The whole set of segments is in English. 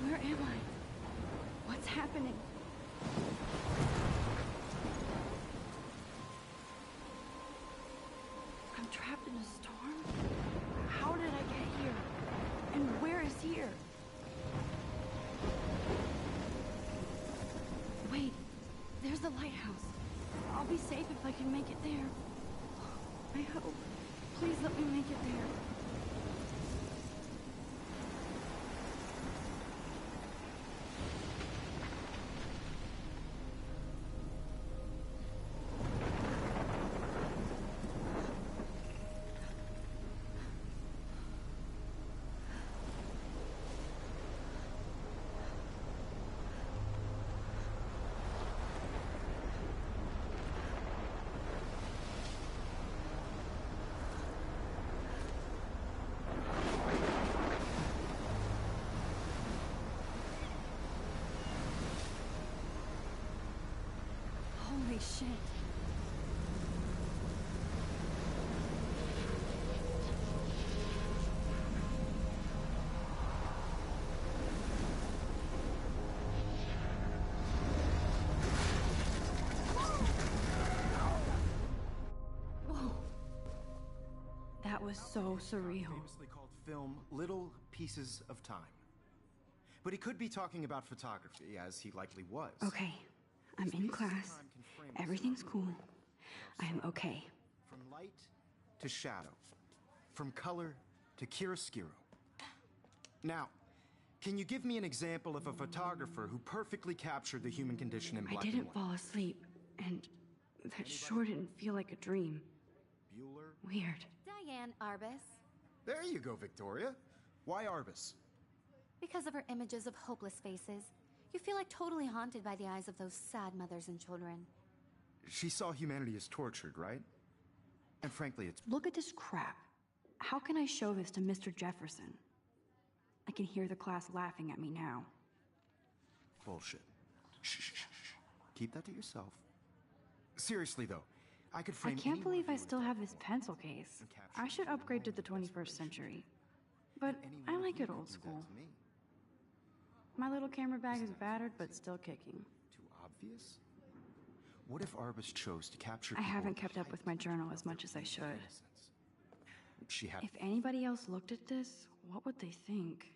Where am I? What's happening? I'm trapped in a storm? How did I get here? And where is here? Wait, there's the lighthouse. I'll be safe if I can make it there. I hope. Please let me make it there. Holy shit. Whoa. That was so surreal. Famously called film Little Pieces of Time. But he could be talking about photography, as he likely was. Okay, I'm in class. Everything's cool. I am okay. From light to shadow. From color to chiaroscuro. Now, can you give me an example of a photographer who perfectly captured the human condition in black and white? I didn't fall asleep, and that sure didn't feel like a dream. Bueller? Weird. Diane Arbus. There you go, Victoria. Why Arbus? Because of her images of hopeless faces, you feel like totally haunted by the eyes of those sad mothers and children. She saw humanity as tortured, right? And frankly, it's Look at this crap. How can I show this to Mr. Jefferson? I can hear the class laughing at me now. bullshit. Shh, shh, shh, shh. Keep that to yourself. Seriously, though, I could I frame can't any one believe of I you still as have that this pencil case. and capture I it should in upgrade to the your own 21st century. But And any I one of like you it could old do that school. to me. My little camera bag is battered but still kicking. Too obvious? What if Arbus chose to capture I people haven't at the kept up with my height journal as of their much as I youth should. and innocence? She had If anybody else looked at this, what would they think?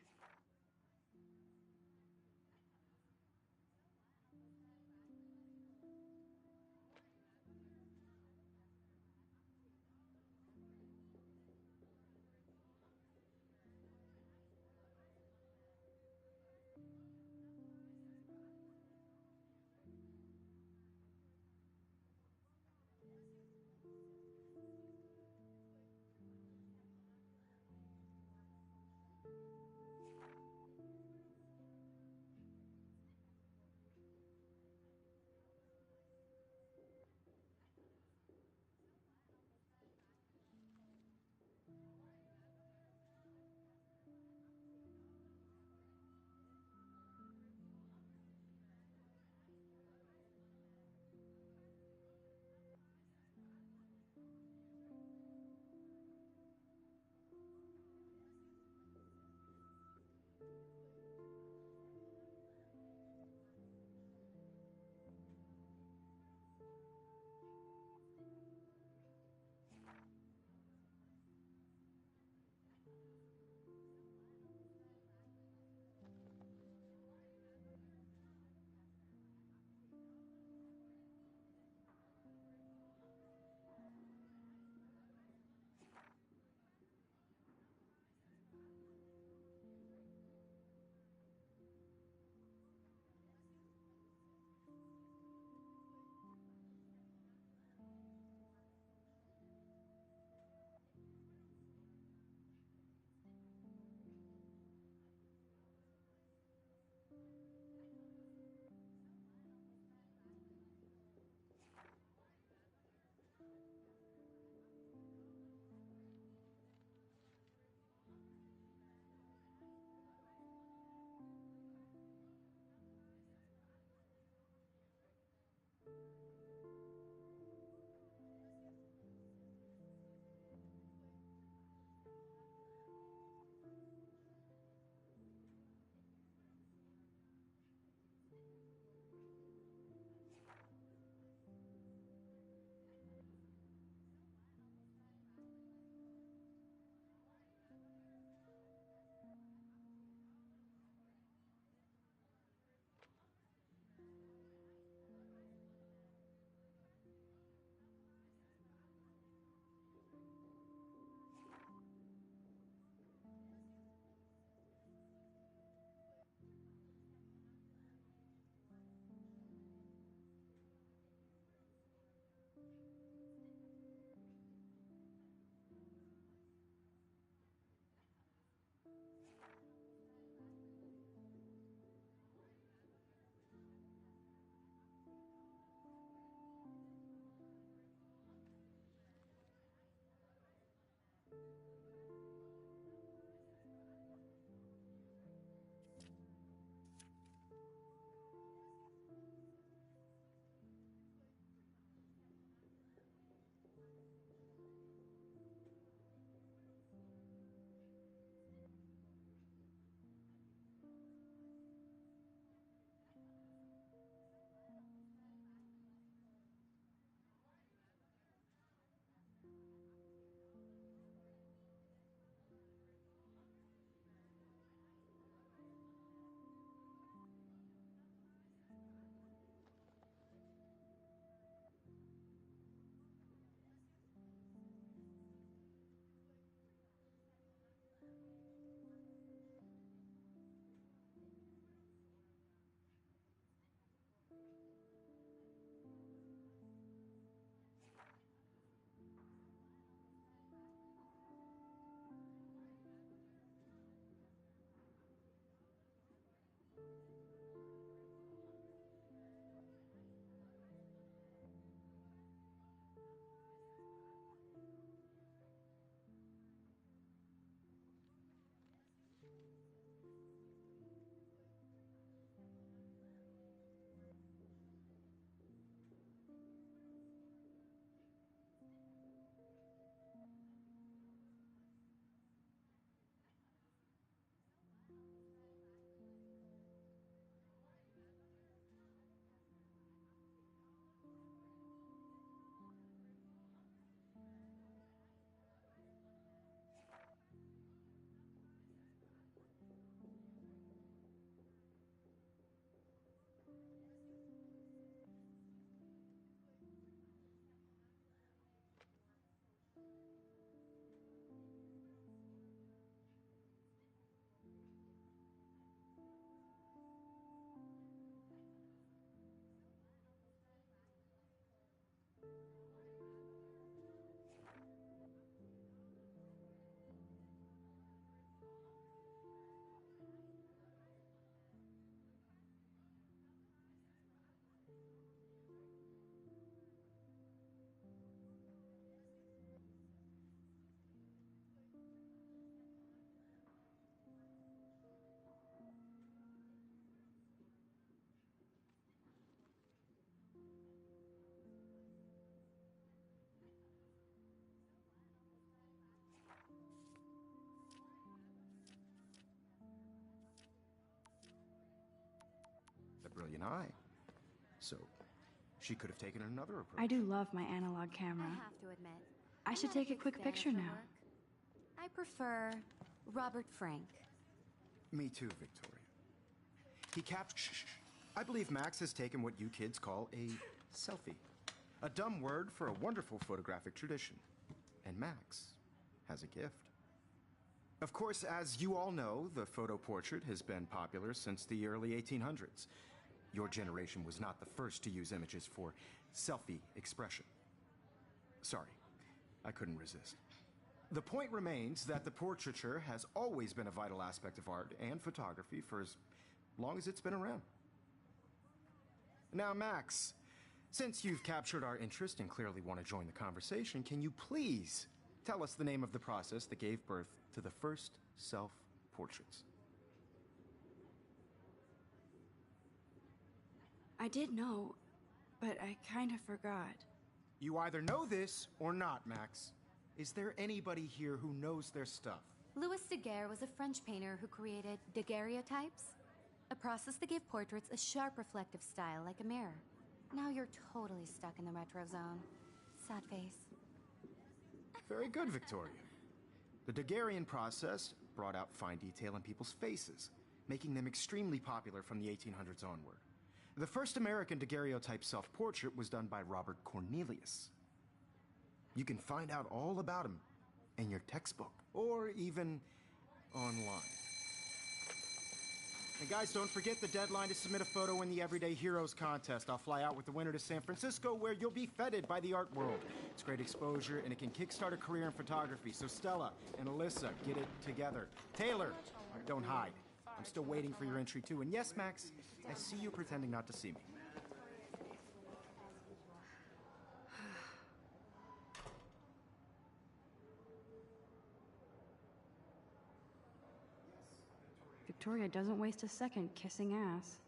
brilliant eye. So, she could have taken another approach. I do love my analog camera. I have to admit. I I'm should not take a big quick fan of picture her now. work. I prefer Robert Frank. Me too, Victoria. He I believe Max has taken what you kids call a selfie. A dumb word for a wonderful photographic tradition. And Max has a gift. Of course, as you all know, the photo portrait has been popular since the early 1800s. Your generation was not the first to use images for selfie expression. Sorry, I couldn't resist. The point remains that the portraiture has always been a vital aspect of art and photography for as long as it's been around. Now, Max, since you've captured our interest and clearly want to join the conversation, can you please tell us the name of the process that gave birth to the first self-portraits? I did know, but I kind of forgot. You either know this or not, Max. Is there anybody here who knows their stuff? Louis Daguerre was a French painter who created daguerreotypes, a process that gave portraits a sharp reflective style like a mirror. Now you're totally stuck in the retro zone. Sad face. Very good, Victoria. The Daguerrean process brought out fine detail in people's faces, making them extremely popular from the 1800s onward. The first American daguerreotype self-portrait was done by Robert Cornelius. You can find out all about him in your textbook, or even online. And guys, don't forget the deadline to submit a photo in the Everyday Heroes contest. I'll fly out with the winner to San Francisco, where you'll be feted by the art world. It's great exposure, and it can kickstart a career in photography. So Stella and Alyssa, get it together. Taylor, don't hide. I'm still waiting for your entry, too. And yes, Max, I see you pretending not to see me. Victoria doesn't waste a second kissing ass.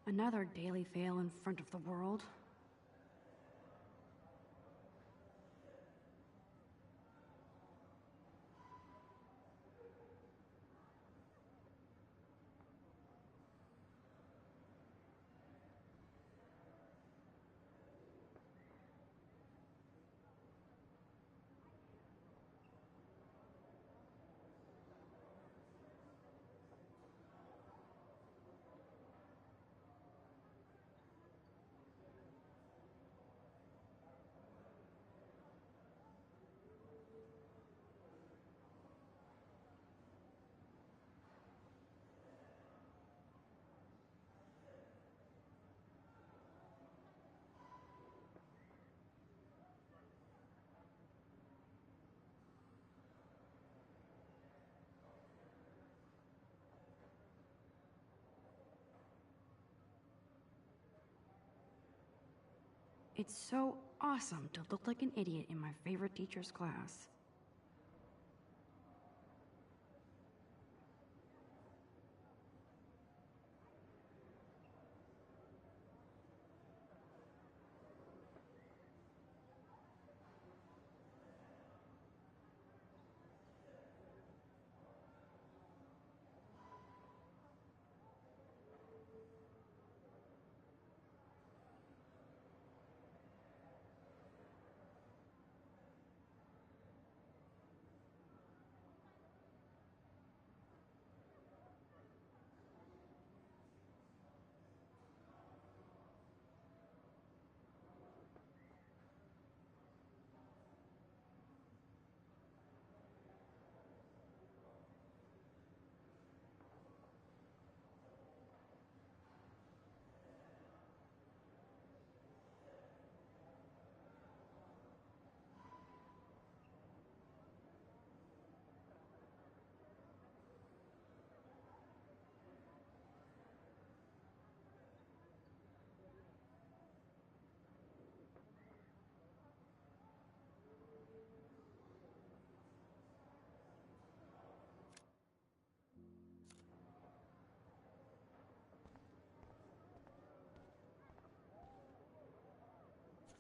Another daily fail in front of the world. It's so awesome to look like an idiot in my favorite teacher's class.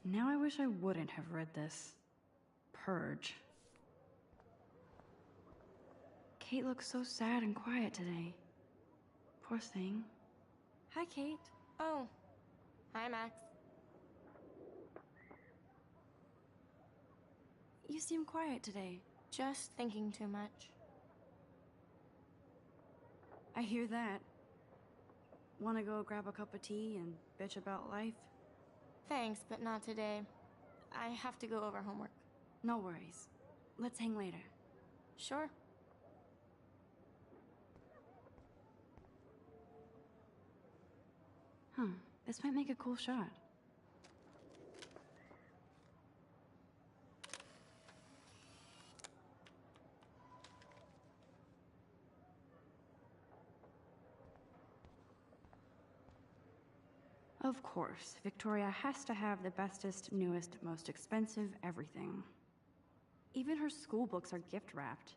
Now I wish I wouldn't have read this. Purge. Kate looks so sad and quiet today. Poor thing. Hi, Kate. Oh. Hi, Max. You seem quiet today. Just thinking too much. I hear that. Wanna go grab a cup of tea and bitch about life? Thanks, but not today. I have to go over homework. No worries. Let's hang later. Sure. This might make a cool shot. Of course, Victoria has to have the bestest, newest, most expensive everything. Even her school books are gift-wrapped.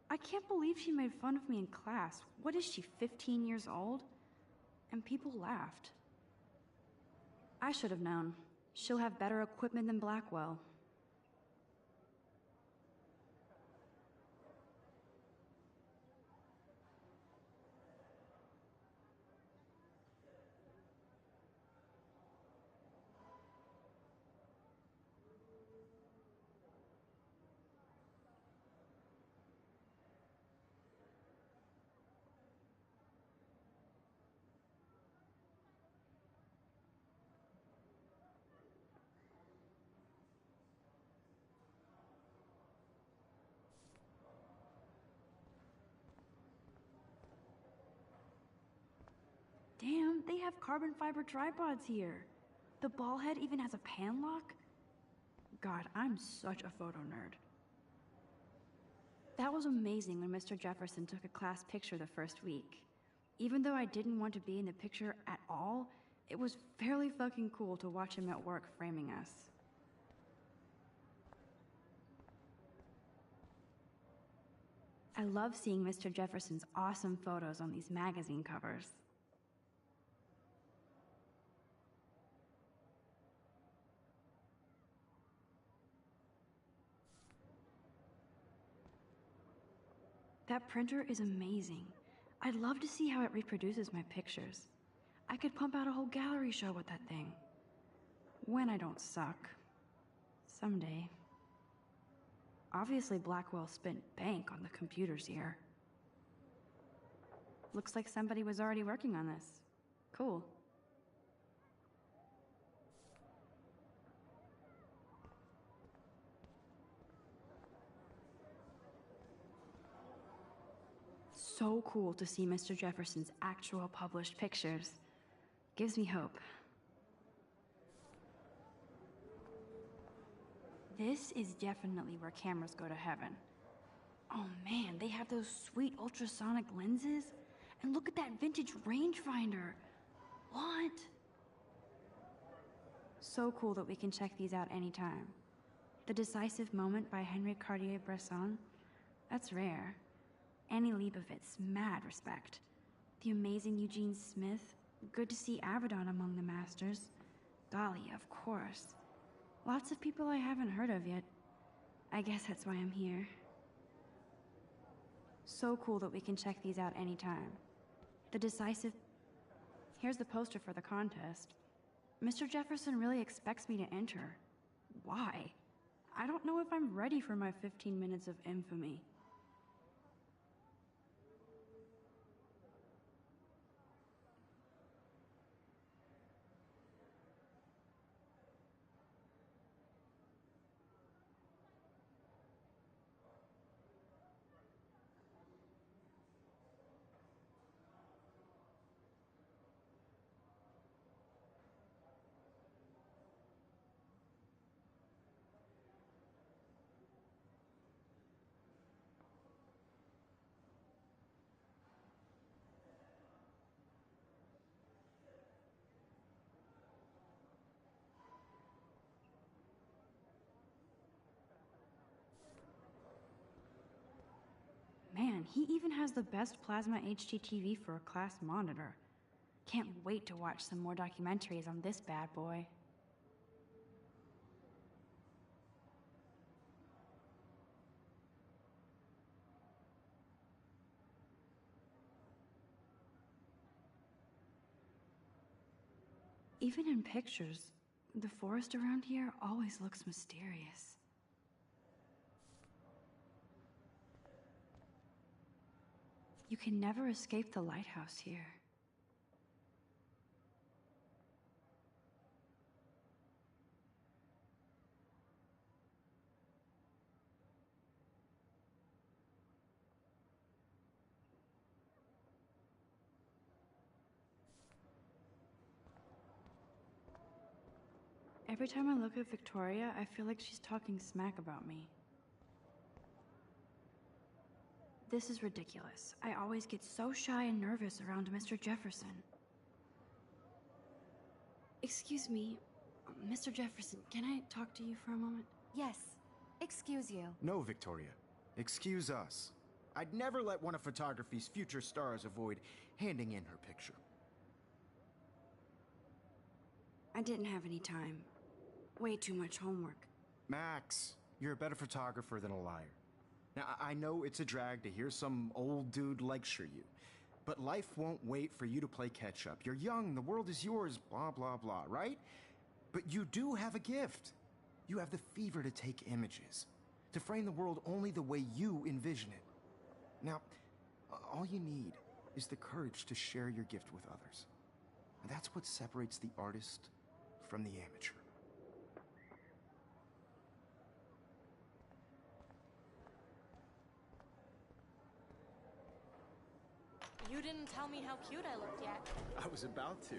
I can't believe she made fun of me in class. What is she, 15 years old? And people laughed. I should have known. She'll have better equipment than Blackwell. Damn, they have carbon fiber tripods here. The ball head even has a pan lock? God, I'm such a photo nerd. That was amazing when Mr. Jefferson took a class picture the first week. Even though I didn't want to be in the picture at all, it was fairly fucking cool to watch him at work framing us. I love seeing Mr. Jefferson's awesome photos on these magazine covers. That printer is amazing. I'd love to see how it reproduces my pictures. I could pump out a whole gallery show with that thing. When I don't suck. Someday. Obviously, Blackwell spent bank on the computers here. Looks like somebody was already working on this. Cool. So cool to see Mr. Jefferson's actual published pictures. Gives me hope. This is definitely where cameras go to heaven. Oh man, they have those sweet ultrasonic lenses. And look at that vintage rangefinder. What? So cool that we can check these out anytime. The Decisive Moment by Henry Cartier-Bresson. That's rare. Annie Leibovitz, mad respect. The amazing Eugene Smith. Good to see Avedon among the masters. Golly, of course. Lots of people I haven't heard of yet. I guess that's why I'm here. So cool that we can check these out anytime. The Decisive... Here's the poster for the contest. Mr. Jefferson really expects me to enter. Why? I don't know if I'm ready for my 15 minutes of infamy. Man, he even has the best plasma HDTV for a class monitor. Can't wait to watch some more documentaries on this bad boy. Even in pictures, the forest around here always looks mysterious. You can never escape the lighthouse here. Every time I look at Victoria, I feel like she's talking smack about me. This is ridiculous. I always get so shy and nervous around Mr. Jefferson. Excuse me, Mr. Jefferson, can I talk to you for a moment? Yes. Excuse you. No, Victoria. Excuse us. I'd never let one of photography's future stars avoid handing in her picture. I didn't have any time. Way too much homework. Max, you're a better photographer than a liar. Now, I know it's a drag to hear some old dude lecture you, but life won't wait for you to play catch-up. You're young, the world is yours, blah, blah, blah, right? But you do have a gift. You have the fever to take images, to frame the world only the way you envision it. Now, all you need is the courage to share your gift with others. And that's what separates the artist from the amateur. You didn't tell me how cute I looked yet. I was about to.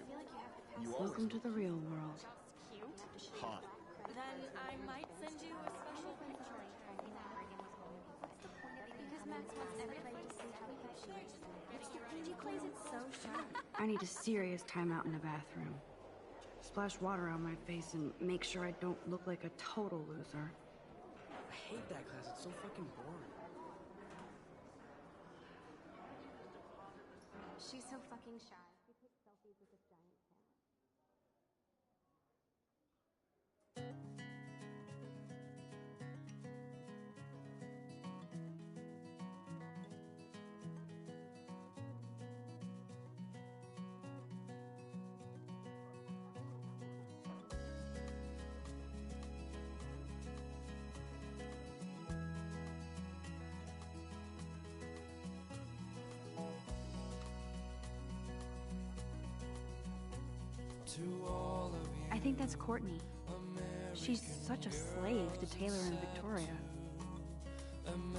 You Welcome to the real world. Cute? hot. Then I might send you a special picture. Because Max wants everybody to see how cute she is. He plays it so sharp. I need a serious timeout in the bathroom. Splash water on my face and make sure I don't look like a total loser. I hate that class. It's so fucking boring. She's so fucking shy. She takes selfies with this giant cat. I think that's Courtney. She's such a slave to Taylor and Victoria.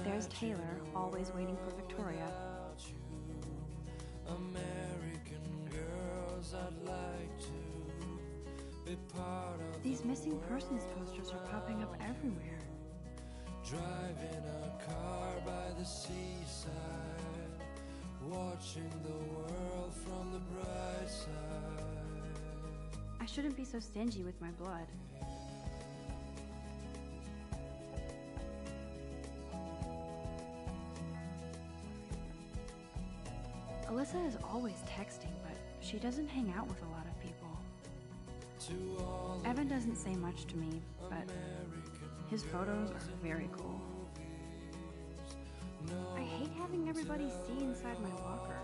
There's Taylor, always waiting for Victoria. These missing persons posters are popping up everywhere. Driving a car by the seaside, watching the world from the bright side. I shouldn't be so stingy with my blood. Alyssa is always texting, but she doesn't hang out with a lot of people. Evan doesn't say much to me, but his photos are very cool. I hate having everybody see inside my locker.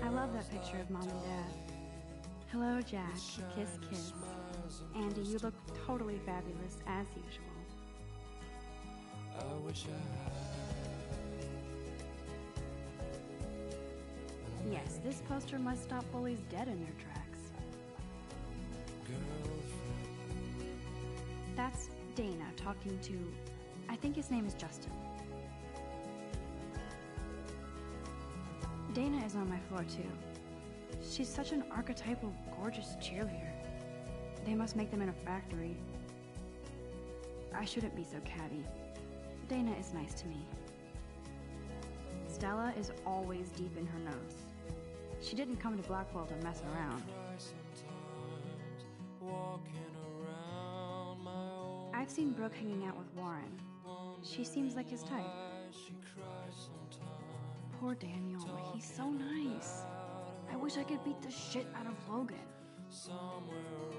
I love that picture of Mom and Dad. Hello, Jack. Kiss, kiss. Andy, you look totally fabulous, as usual. I wish I had Yes, this poster must stop bullies dead in their tracks. girlfriend. That's Dana talking to... I think his name is Justin. Dana is on my floor, too. She's such an archetypal, gorgeous cheerleader. They must make them in a factory. I shouldn't be so catty. Dana is nice to me. Stella is always deep in her nose. She didn't come to Blackwell to mess around. Cry sometimes, walking around my own. I've seen Brooke hanging out with Warren. She seems like his type. She cries sometimes. Poor Daniel, he's so nice. I wish I could beat the shit out of Logan.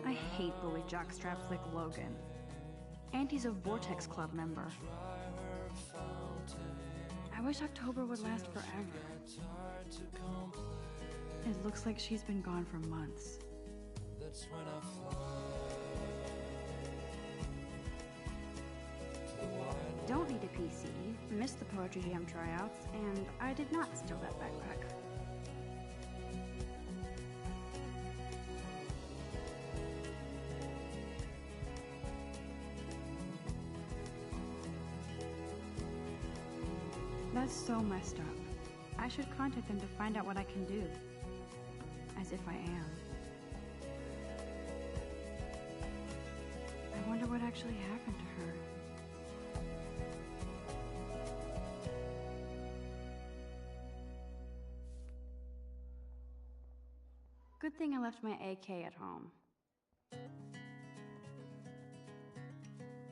I hate bully jockstraps like Logan. And he's a Vortex Club member. I wish October would last forever. It's hard to complain. It looks like she's been gone for months. That's when I fly to the wide. Don't need a PC, missed the Poetry Jam tryouts, and I did not steal that backpack. That's so messed up. I should contact them to find out what I can do. As if I am. I wonder what actually happened to her. Good thing I left my AK at home.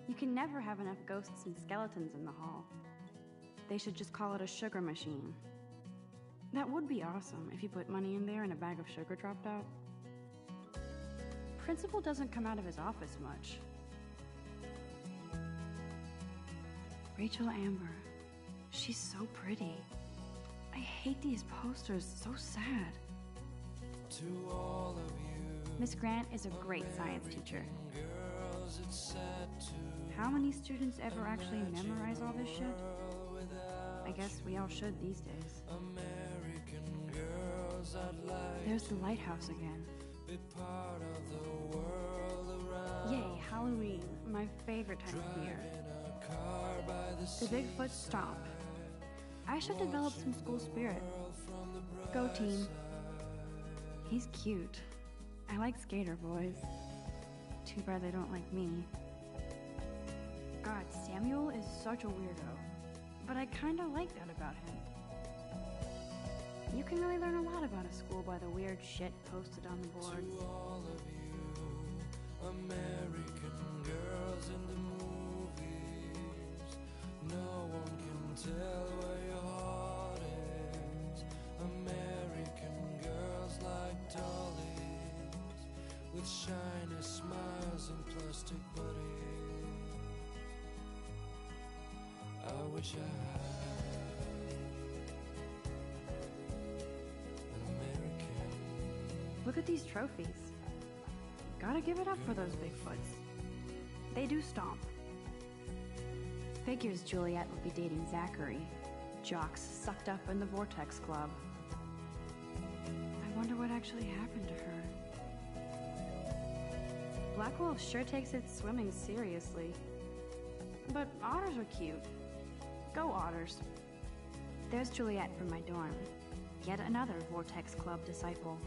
You can never have enough ghosts and skeletons in the hall. They should just call it a sugar machine. That would be awesome if you put money in there and a bag of sugar dropped out. Principal doesn't come out of his office much. Rachel Amber. She's so pretty. I hate these posters, so sad. To all of you, Miss Grant is a great science teacher. girls, it's sad to How many students ever actually memorize all this shit? I guess we all should these days. American girls. I'd like There's the lighthouse again. be part of the world around. Yay, Halloween, my favorite time of year. In a car by the The Bigfoot Stomp. I should develop some school spirit. Go team. He's cute. I like skater boys. Too bad they don't like me. God, Samuel is such a weirdo. But I kinda like that about him. You can really learn a lot about a school by the weird shit posted on the boards. To all of you, American girls in the movies. No one can tell where your heart is. American girls like dollies, with shiny smiles and plastic bodies. I wish I had an American. Look at these trophies. Gotta give it up for those Bigfoots. They do stomp. Figures Juliet would be dating Zachary. Jocks sucked up in the Vortex Club. I wonder what actually happened to her. Blackwell sure takes its swimming seriously. But otters are cute. Go otters. There's Juliet from my dorm. Yet another Vortex Club disciple.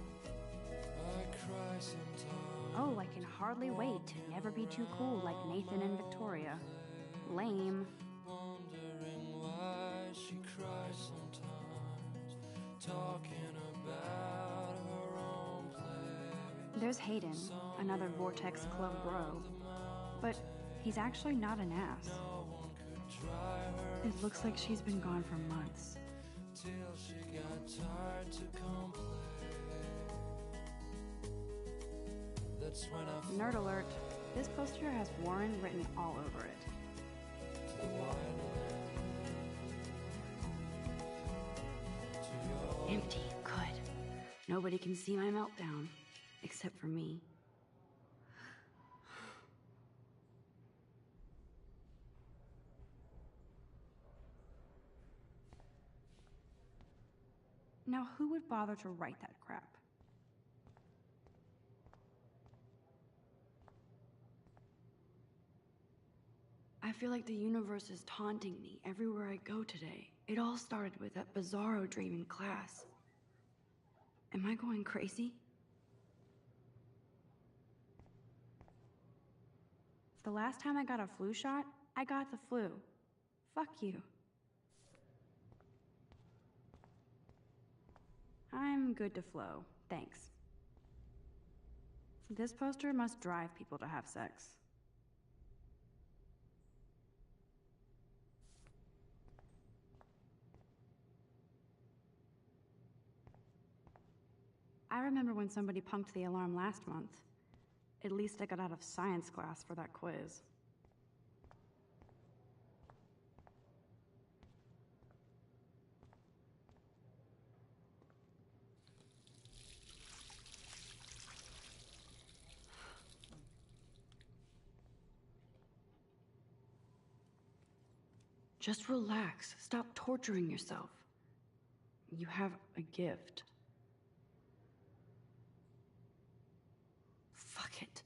I cry sometimes. Oh, I can hardly wait to never be too cool like Nathan and Victoria. Lame. Wondering why she cries sometimes, talking about her own play. There's Hayden, another Vortex Club bro. But he's actually not an ass. No one could dry her It looks like she's been gone for months. till she got tired to complain. That's when I flew Nerd alert. This poster has Warren written all over it. to the wide land. To your Empty. Good. Nobody can see my meltdown. Except for me. Now, who would bother to write that crap? I feel like the universe is taunting me everywhere I go today. It all started with that bizarro dream in class. Am I going crazy? The last time I got a flu shot, I got the flu. Fuck you. I'm good to flow, thanks. This poster must drive people to have sex. I remember when somebody punked the alarm last month. At least I got out of science class for that quiz. Just relax. Stop torturing yourself. You have a gift. Fuck it.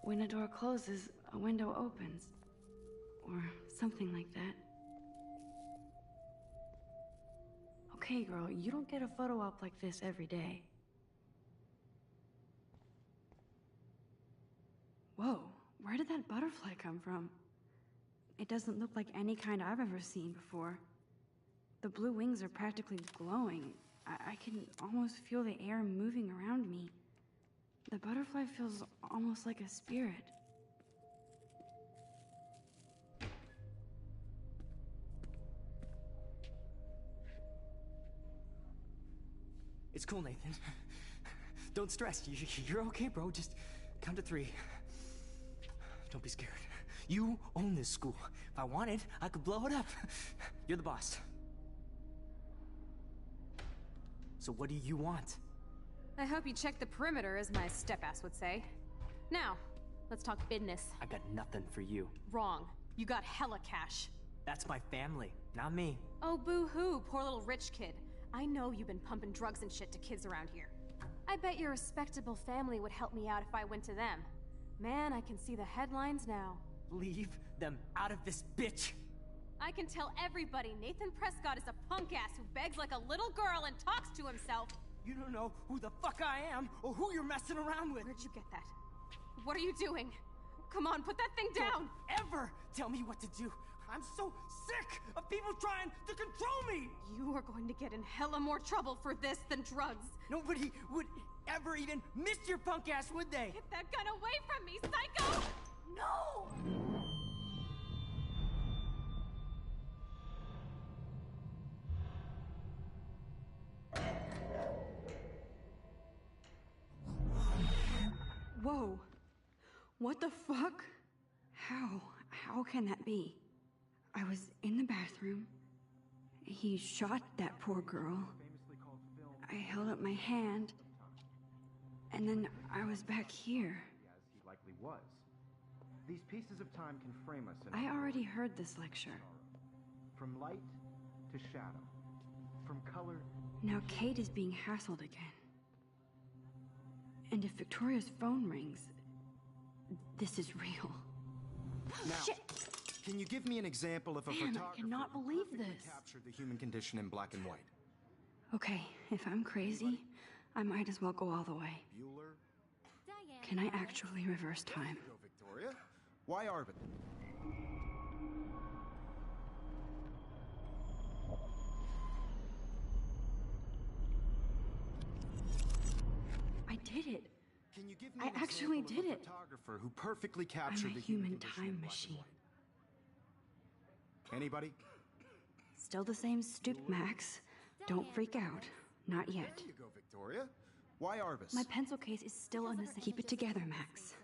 When a door closes, a window opens. Or something like that. Okay, girl, you don't get a photo op like this every day. Whoa, where did that butterfly come from? It doesn't look like any kind I've ever seen before. The blue wings are practically glowing. I can almost feel the air moving around me. The butterfly feels almost like a spirit. It's cool, Nathan. Don't stress. You're okay, bro. Just count to 3. Don't be scared. You own this school. If I wanted, I could blow it up. You're the boss. So what do you want? I hope you check the perimeter, as my step-ass would say. Now, let's talk business. I got nothing for you. Wrong. You got hella cash. That's my family, not me. Oh, boo-hoo, poor little rich kid. I know you've been pumping drugs and shit to kids around here. I bet your respectable family would help me out if I went to them. Man, I can see the headlines now. Leave them out of this, bitch! I can tell everybody Nathan Prescott is a punk-ass who begs like a little girl and talks to himself. You don't know who the fuck I am or who you're messing around with. Where'd you get that? What are you doing? Come on, put that thing down! Don't ever tell me what to do. I'm so sick of people trying to control me! You are going to get in hella more trouble for this than drugs. Nobody would ever even miss your punk ass, would they? Get that gun away from me, psycho! No! Whoa. What the fuck? How can that be? I was in the bathroom. He shot that poor girl. I held up my hand. And then I was back here. As he likely was. These pieces of time can frame us in I already heard this lecture. from light to shadow, from color. Now Kate is being hassled again. And if Victoria's phone rings, this is real. Now, Shit! can you give me an example of a Man, I photographer cannot who believe perfectly this. captured the human condition in black and white? Okay, if I'm crazy, I might as well go all the way. Bueller? Diane. Can I actually reverse time? Go, Victoria. Why Arbit? I did it. Can you give me I an actually example did of a it. photographer who perfectly I'm captured a the human condition in time black and machine. white? Anybody? Still the same stoop, Max. Don't freak out. Not yet. There you go, Victoria. Why Arbus? My pencil case is still in the same. Keep it together, Max.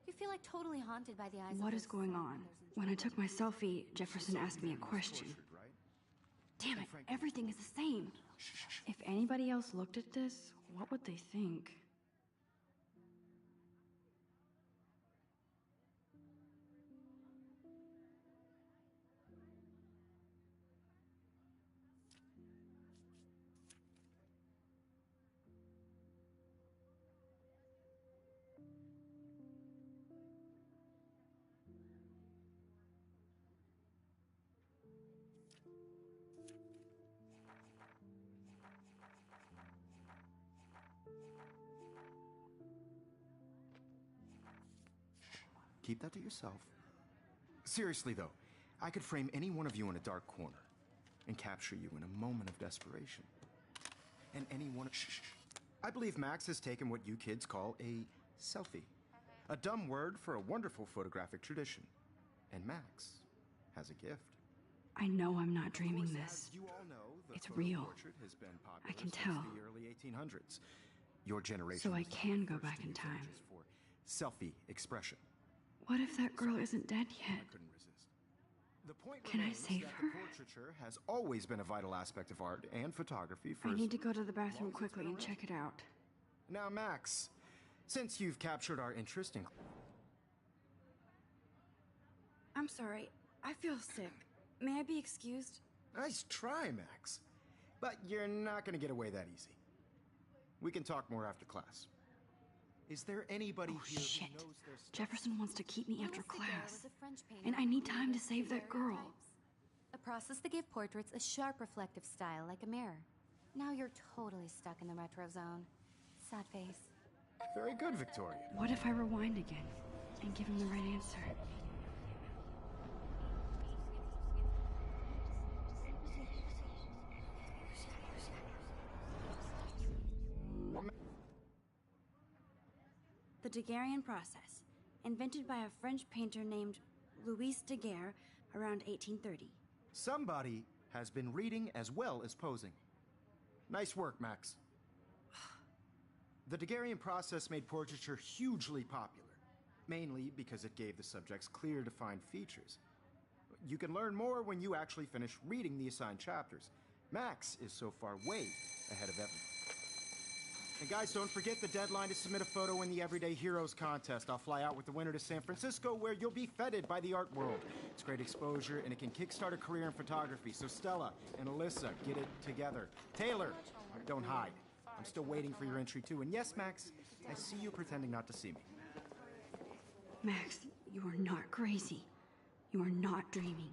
You feel like totally haunted by the eyes What of is those going on? mothers and When I took my selfie, Jefferson asked me a question. Tortured, right? Damn it, everything is the same. If anybody else looked at this, what would they think? Keep that to yourself. Seriously, though, I could frame any one of you in a dark corner and capture you in a moment of desperation. And any one of... Shh. I believe Max has taken what you kids call a selfie. A dumb word for a wonderful photographic tradition. And Max has a gift. I know I'm not dreaming Of course, this. as you all know, the It's photo real. portrait has been popular I can since tell. the early 1800s. Your generation So I was the can go first back to in use time. images for selfie expression. What if that girl isn't dead yet? I couldn't resist. The point Can I remains save that her? the portraiture has always been a vital aspect of art and photography for I as need to go to the bathroom long as it's quickly been and around. check it out. Now, Max, Since you've captured our interest in... I'm sorry. I feel sick. May I be excused? Nice try, Max. But you're not gonna get away that easy. We can talk more after class. Is there anybody here Shit. who knows their stuff? Jefferson wants to keep me after Louis Daguerre class. was a French painter And I who need time to created save that girl. daguerreotypes, a process to give portraits a sharp reflective style like a mirror. Now you're totally stuck in the retro zone. Sad face. Very good, Victoria. What if I rewind again and give him the right answer? The Daguerrean process, invented by a French painter named Louis Daguerre around 1830. Somebody has been reading as well as posing. Nice work, Max. The Daguerrean process made portraiture hugely popular, mainly because it gave the subjects clear, defined features. You can learn more when you actually finish reading the assigned chapters. Max is so far way ahead of everyone. And guys, don't forget the deadline to submit a photo in the Everyday Heroes contest. I'll fly out with the winner to San Francisco, where you'll be feted by the art world. It's great exposure, and it can kickstart a career in photography. So Stella and Alyssa, get it together. Taylor, don't hide. I'm still waiting for your entry, too. And yes, Max, I see you pretending not to see me. Max, you are not crazy. You are not dreaming.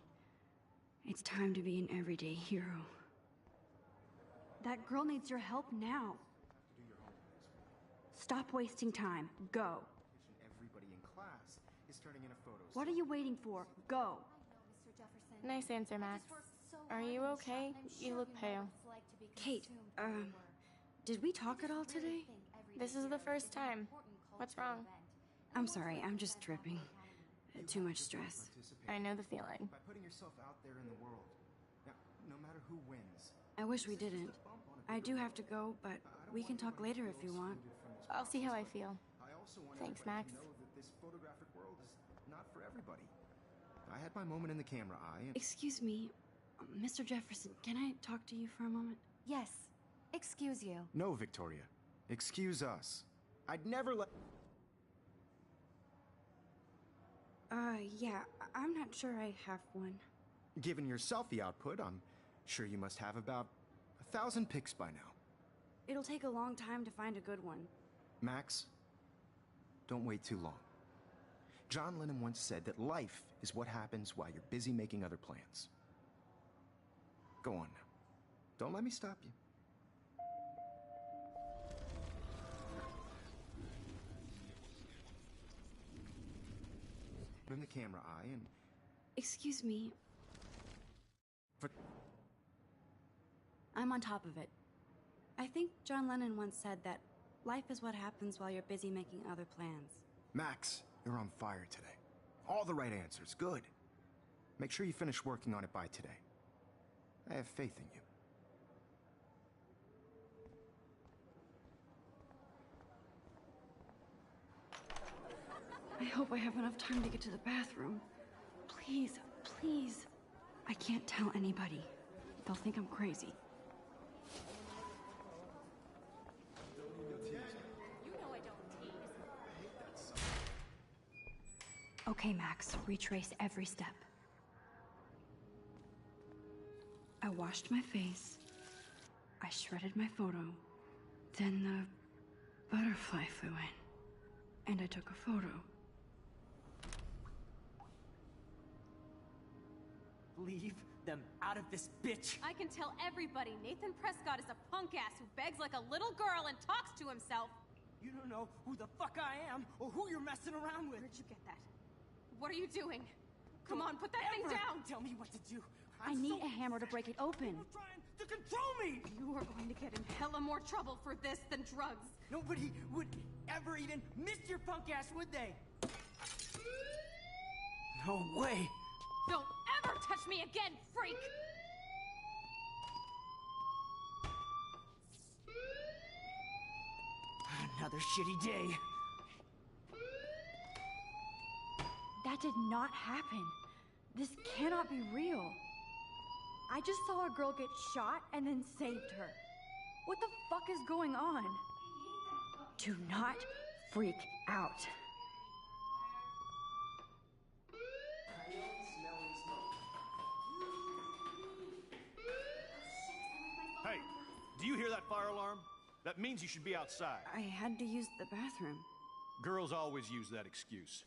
It's time to be an everyday hero. That girl needs your help now. Stop wasting time. Go. Everybody in class is turning in a photo. What are you waiting for? Go. Mr. Jefferson. Nice answer, Max. Are you okay? You look pale. Kate, did we talk at all today? This is the first time. What's wrong? I'm sorry, I'm just tripping. Too much stress. I know the feeling. By putting yourself out there in the world. Now, no matter who wins. I wish we didn't. I do have to go, but we can talk later if you want. I'll see how I feel. I also want Thanks, everybody Max. to know that this photographic world is not for everybody. I had my moment in the camera eye, and Excuse me, Mr. Jefferson, can I talk to you for a moment? Yes. Excuse you. no, Victoria. Excuse us. I'd never let. Yeah, I'm not sure I have one. Given your selfie output, I'm sure you must have about 1,000 pics by now. It'll take a long time to find a good one. Max, don't wait too long. John Lennon once said that life is what happens while you're busy making other plans. Go on now. Don't let me stop you. In the camera eye and... Excuse me, For... I'm on top of it. I think John Lennon once said that life is what happens while you're busy making other plans. Max, you're on fire today. All the right answers. Good. Make sure you finish working on it by today. I have faith in you. I hope I have enough time to get to the bathroom. Please, please. I can't tell anybody. They'll think I'm crazy. Okay, Max, retrace every step. I washed my face. I shredded my photo. Then the butterfly flew in. And I took a photo. Leave them out of this, bitch! I can tell everybody Nathan Prescott is a punk ass who begs like a little girl and talks to himself. You don't know who the fuck I am or who you're messing around with. Where'd you get that? What are you doing? Come on, put that thing Ever down! Tell me what to do. I need a hammer to break it open. You're trying to control me! You are going to get in hella more trouble for this than drugs. Nobody would ever even miss your punk ass, would they? No way! Don't ever touch me again, freak! Another shitty day. That did not happen. This cannot be real. I just saw a girl get shot and then saved her. What the fuck is going on? Do not freak out. Hey, do you hear that fire alarm? That means you should be outside. I had to use the bathroom. Girls always use that excuse.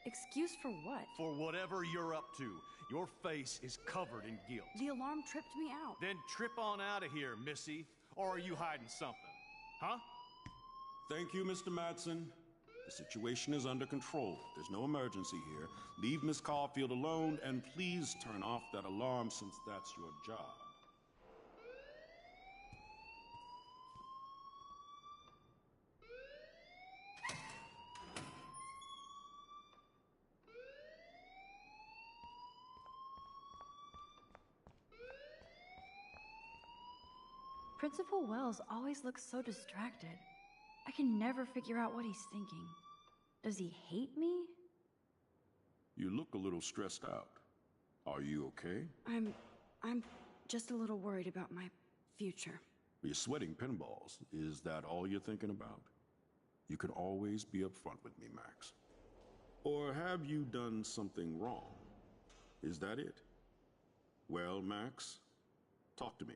Excuse for what? For whatever you're up to. Your face is covered in guilt. The alarm tripped me out. Then trip on out of here, Missy. Or are you hiding something? Huh? Thank you, Mr. Madsen. The situation is under control. There's no emergency here. Leave Miss Caulfield alone, and please turn off that alarm since that's your job. Principal Wells always looks so distracted. I can never figure out what he's thinking. Does he hate me? You look a little stressed out. Are you okay? I'm just a little worried about my future. You're sweating pinballs. Is that all you're thinking about? You can always be upfront with me, Max. Or have you done something wrong? Is that it? Well, Max, talk to me.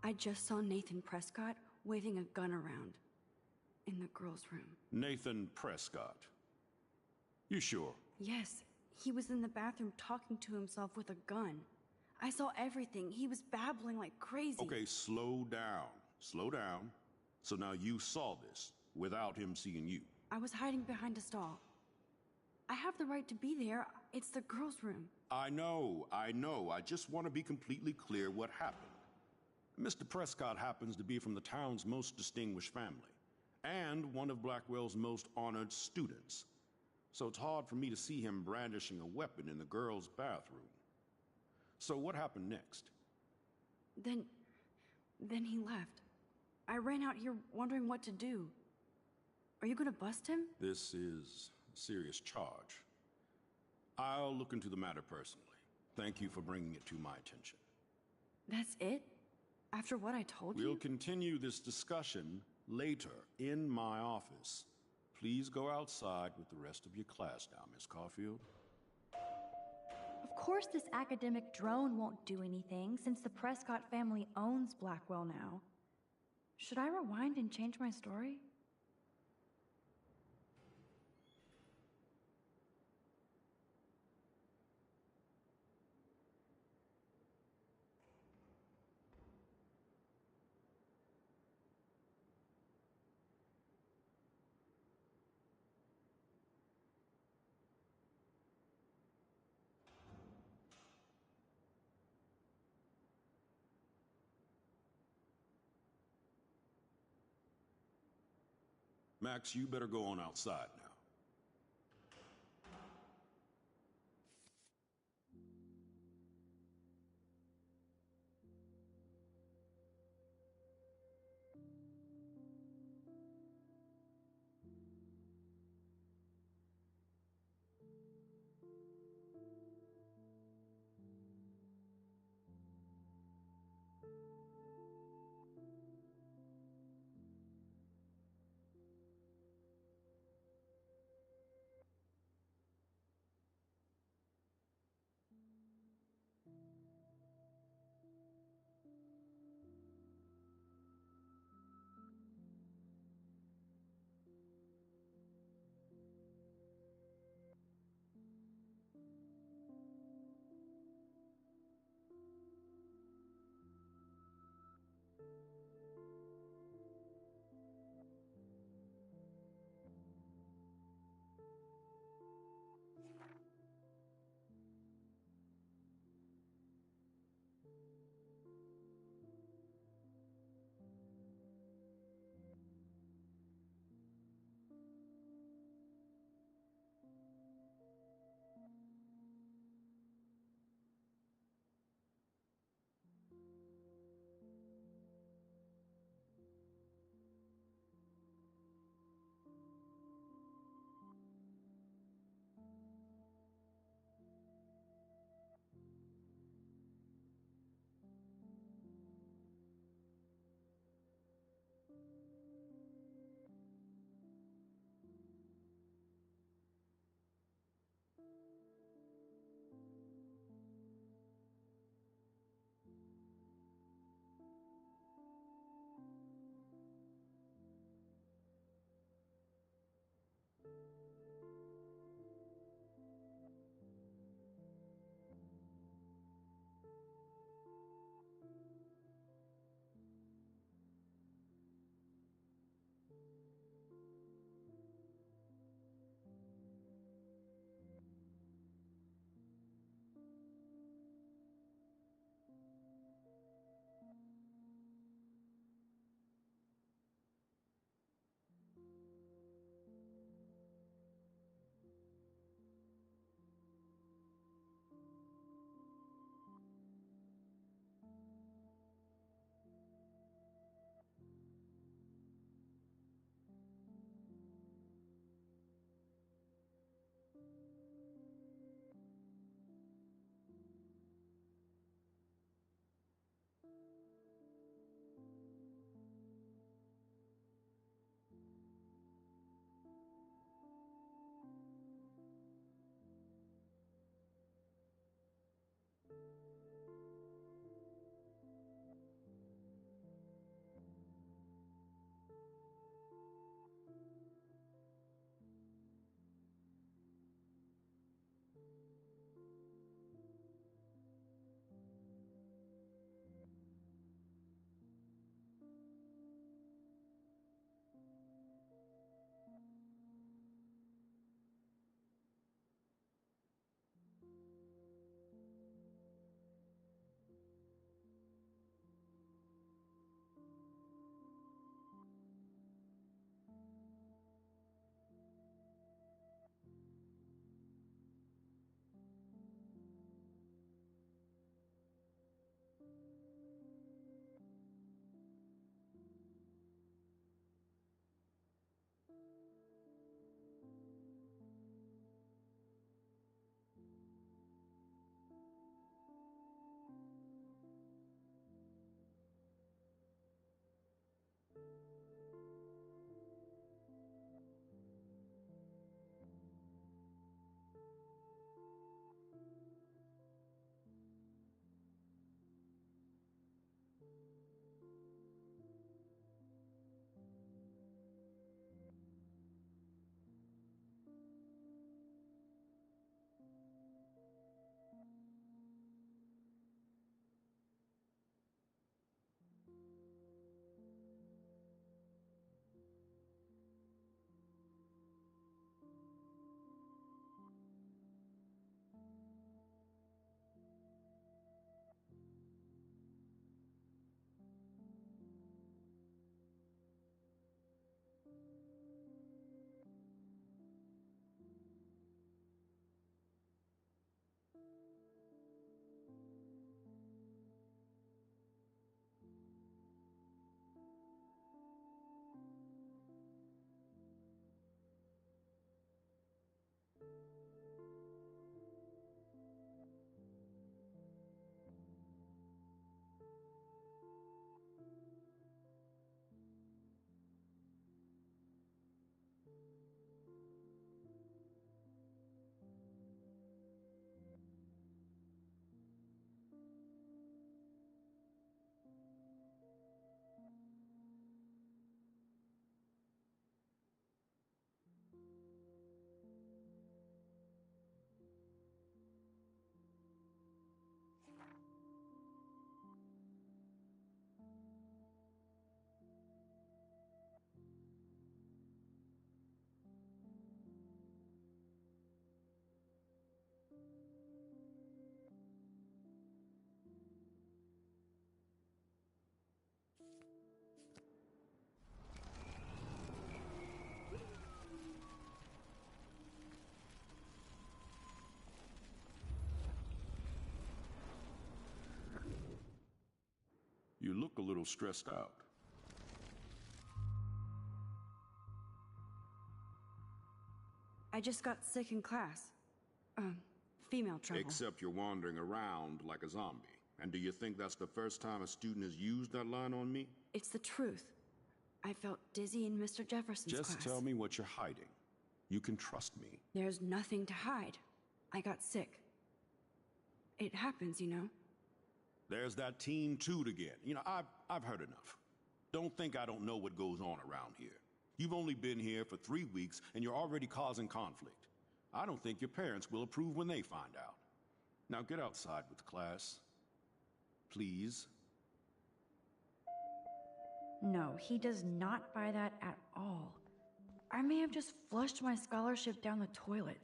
I just saw Nathan Prescott waving a gun around in the girls' room. Nathan Prescott. You sure? Yes, he was in the bathroom talking to himself with a gun. I saw everything. He was babbling like crazy. Okay, slow down. Slow down. So now you saw this without him seeing you. I was hiding behind a stall. I have the right to be there. It's the girls' room. I know. I just want to be completely clear what happened. Mr. Prescott happens to be from the town's most distinguished family, and one of Blackwell's most honored students. So it's hard for me to see him brandishing a weapon in the girls' bathroom. So what happened next? Then he left. I ran out here wondering what to do. Are you gonna bust him? This is a serious charge. I'll look into the matter personally. Thank you for bringing it to my attention. That's it? After what I told you? We'll continue this discussion later in my office. Please go outside with the rest of your class now, Miss Caulfield. Of course this academic drone won't do anything, since the Prescott family owns Blackwell now. Should I rewind and change my story? Max, you better go on outside now. little stressed out. I just got sick in class. Female trouble. Except you're wandering around like a zombie. And do you think that's the first time a student has used that line on me? It's the truth. I felt dizzy in Mr. Jefferson's class. Just tell me what you're hiding. You can trust me. There's nothing to hide. I got sick. It happens, you know. There's that teen toot again. You know, I've heard enough. Don't think I don't know what goes on around here. You've only been here for 3 weeks, and you're already causing conflict. I don't think your parents will approve when they find out. Now get outside with class. Please. No, he does not buy that at all. I may have just flushed my scholarship down the toilet.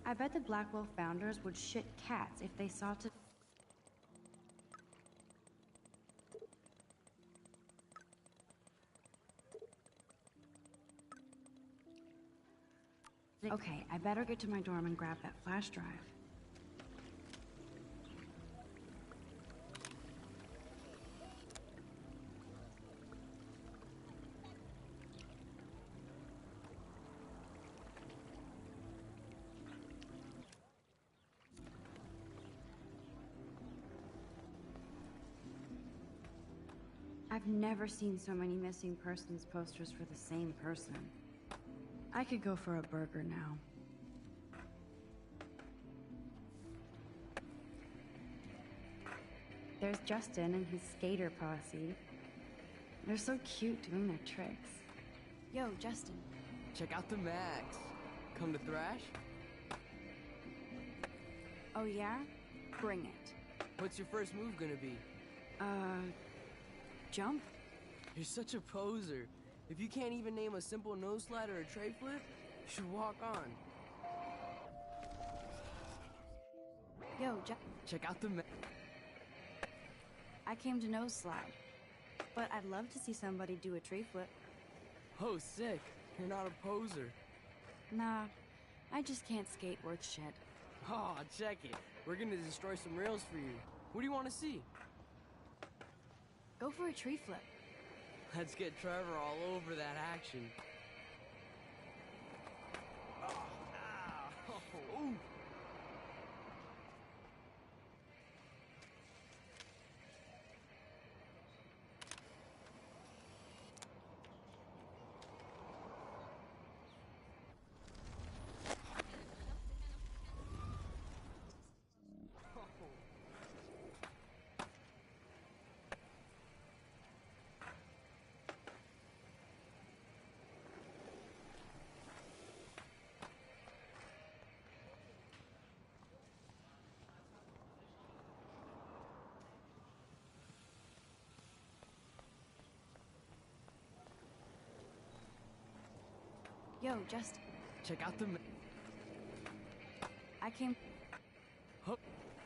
I bet the Blackwell founders would shit cats if they saw to... Okay, I better get to my dorm and grab that flash drive. I've never seen so many missing persons posters for the same person. I could go for a burger now. There's Justin and his skater posse. They're so cute doing their tricks. Yo, Justin. Check out the Max. Come to thrash? Oh yeah? Bring it. What's your first move gonna be? Jump? You're such a poser. If you can't even name a simple nose slide or a tray flip, you should walk on. Yo, check out the I came to nose slide, but I'd love to see somebody do a tree flip. Oh, sick. You're not a poser. Nah, I just can't skate worth shit. Oh, check it. We're gonna destroy some rails for you. What do you want to see? Go for a tree flip. Let's get Trevor all over that action. Oh, ow. Ooh. Yo, Justin. Check out the I came... Huh?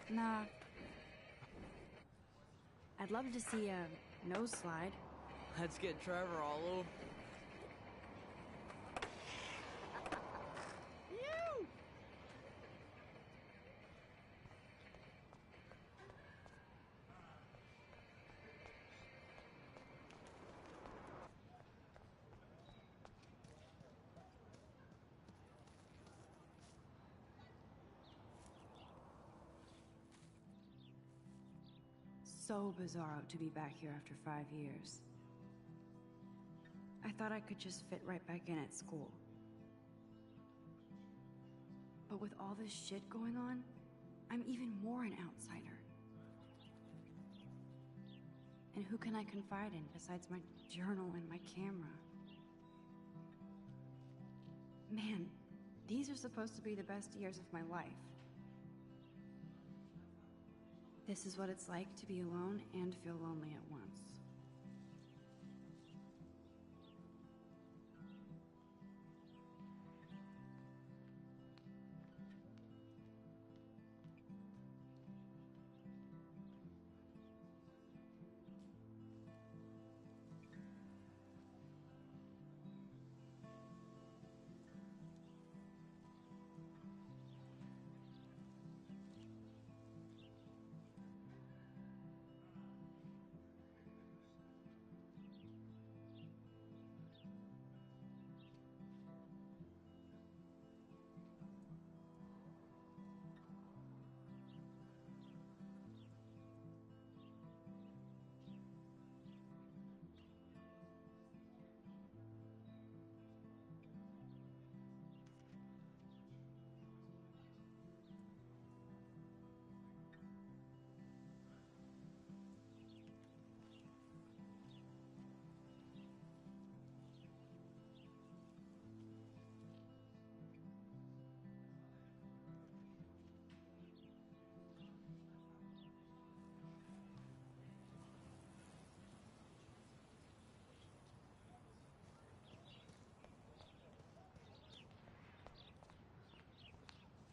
Nah. I'd love to see a nose slide. Let's get Trevor all over. So bizarro to be back here after 5 years. I thought I could just fit right back in at school. But with all this shit going on, I'm even more an outsider. And who can I confide in besides my journal and my camera? Man, these are supposed to be the best years of my life. This is what it's like to be alone and feel lonely at once.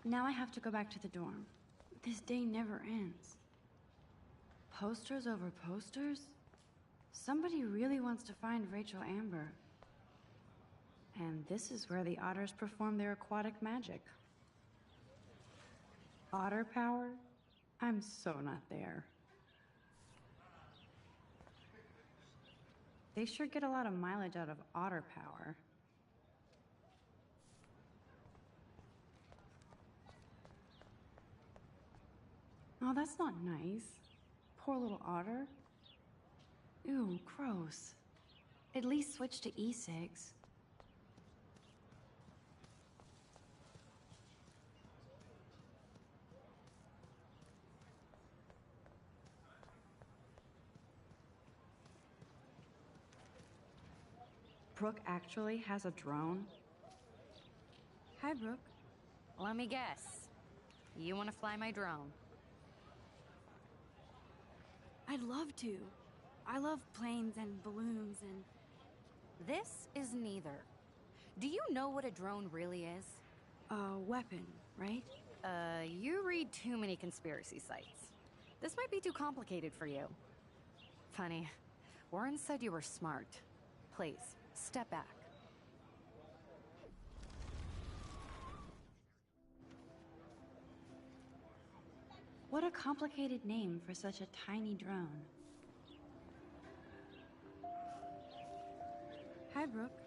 Now I have to go back to the dorm. This day never ends. Posters over posters? Somebody really wants to find Rachel Amber. And this is where the otters perform their aquatic magic. Otter power? I'm so not there. They sure get a lot of mileage out of otter power. Oh, that's not nice. Poor little otter. Ew, gross. At least switch to e-cigs. Brooke actually has a drone? Hi, Brooke. Let me guess. You want to fly my drone? I'd love to. I love planes and balloons and... This is neither. Do you know what a drone really is? A weapon, right? You read too many conspiracy sites. This might be too complicated for you. Funny. Warren said you were smart. Please, step back. What a complicated name for such a tiny drone. Hi, Brooke.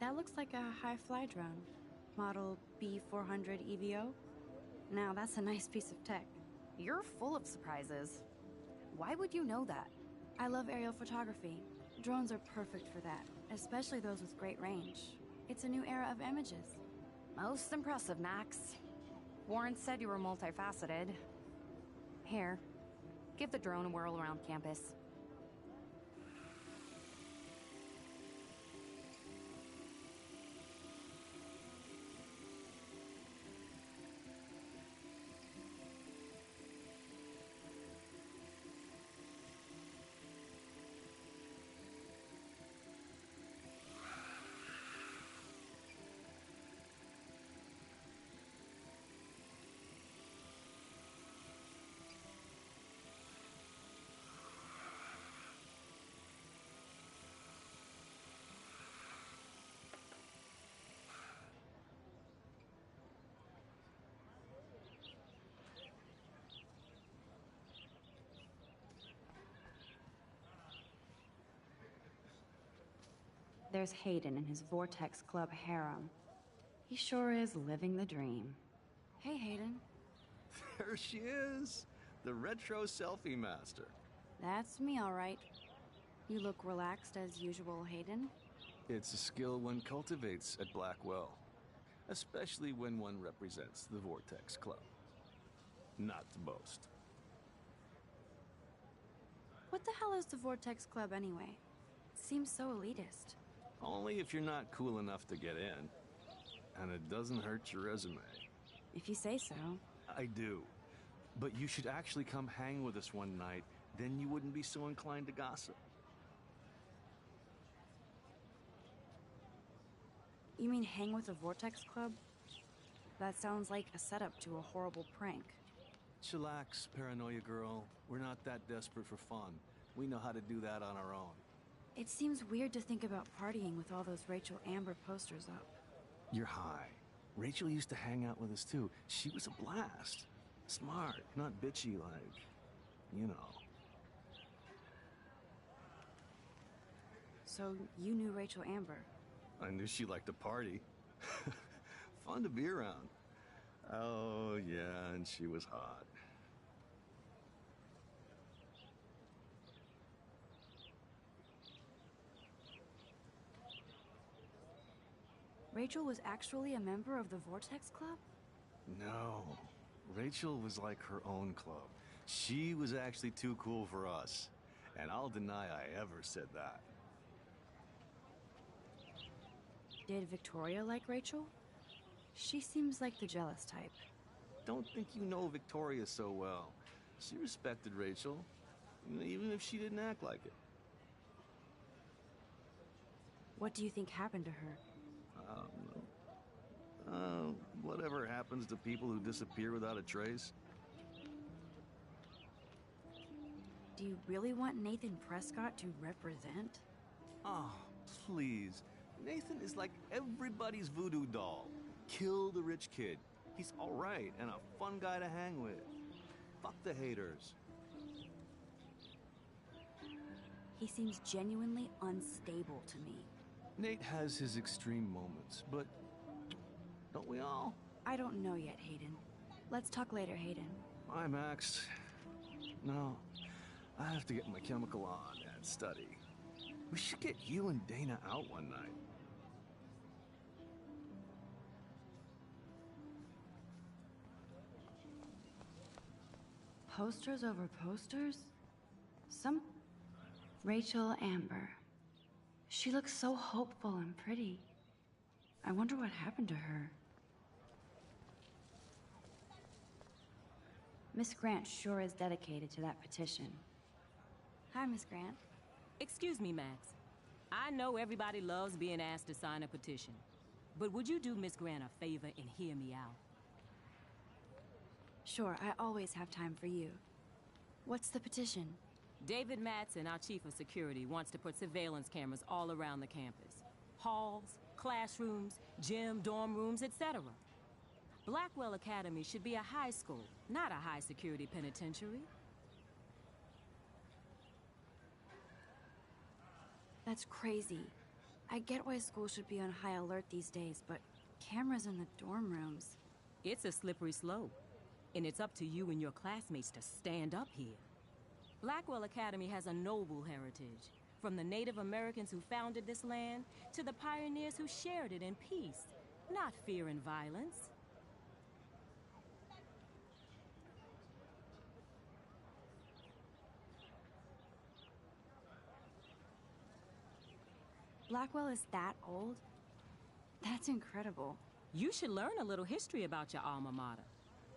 That looks like a high-fly drone. Model B400 EVO. Now, that's a nice piece of tech. You're full of surprises. Why would you know that? I love aerial photography. Drones are perfect for that, especially those with great range. It's a new era of images. Most impressive, Max. Warren said you were multifaceted. Here, give the drone a whirl around campus. There's Hayden and his Vortex Club harem. He sure is living the dream. Hey, Hayden. There she is, the retro selfie master. That's me, all right. You look relaxed as usual, Hayden. It's a skill one cultivates at Blackwell, especially when one represents the Vortex Club. Not to boast. What the hell is the Vortex Club anyway? It seems so elitist. Only if you're not cool enough to get in. And it doesn't hurt your resume. If you say so. I do. But you should actually come hang with us one night, then you wouldn't be so inclined to gossip. You mean hang with the Vortex Club? That sounds like a setup to a horrible prank. Chillax, paranoia girl. We're not that desperate for fun. We know how to do that on our own. It seems weird to think about partying with all those Rachel Amber posters up. You're high. Rachel used to hang out with us too. She was a blast. Smart, not bitchy like, you know. So you knew Rachel Amber? I knew she liked to party. Fun to be around. Oh, yeah, and she was hot. Rachel was actually a member of the Vortex Club? No. Rachel was like her own club. She was actually too cool for us. And I'll deny I ever said that. Did Victoria like Rachel? She seems like the jealous type. Don't think you know Victoria so well. She respected Rachel, even if she didn't act like it. What do you think happened to her? Whatever happens to people who disappear without a trace. Do you really want Nathan Prescott to represent? Oh, please. Nathan is like everybody's voodoo doll. Kill the rich kid. He's all right and a fun guy to hang with. Fuck the haters. He seems genuinely unstable to me. Nate has his extreme moments, but don't we all? I don't know yet, Hayden. Let's talk later, Hayden. Bye, Max. No, I have to get my chemical on and study. We should get you and Dana out one night. Posters over posters? Rachel Amber. She looks so hopeful and pretty. I wonder what happened to her. Miss Grant sure is dedicated to that petition. Hi, Miss Grant. Excuse me, Max. I know everybody loves being asked to sign a petition. But would you do Miss Grant a favor and hear me out? Sure, I always have time for you. What's the petition? David Matson, our chief of security, wants to put surveillance cameras all around the campus. Halls, classrooms, gym, dorm rooms, etc. Blackwell Academy should be a high school, not a high-security penitentiary. That's crazy. I get why schools should be on high alert these days, but cameras in the dorm rooms... It's a slippery slope, and it's up to you and your classmates to stand up here. Blackwell Academy has a noble heritage, from the Native Americans who founded this land to the pioneers who shared it in peace, not fear and violence. Blackwell is that old? That's incredible. You should learn a little history about your alma mater.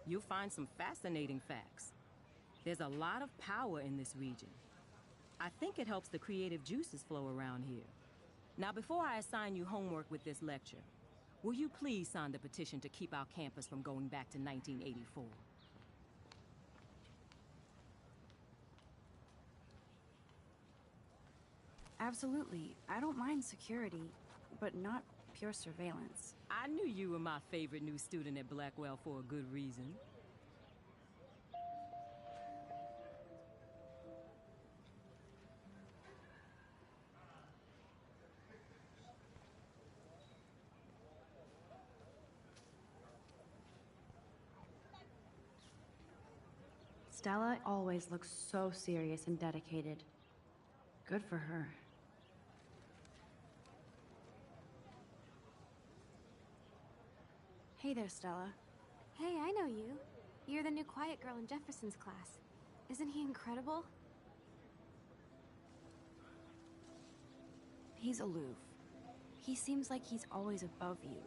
You'll find some fascinating facts. There's a lot of power in this region. I think it helps the creative juices flow around here. Now, before I assign you homework with this lecture, will you please sign the petition to keep our campus from going back to 1984? Absolutely. I don't mind security, but not pure surveillance. I knew you were my favorite new student at Blackwell for a good reason. Stella always looks so serious and dedicated. Good for her. Hey there, Stella. Hey, I know you. You're the new quiet girl in Jefferson's class. Isn't he incredible? He's aloof. He seems like he's always above you.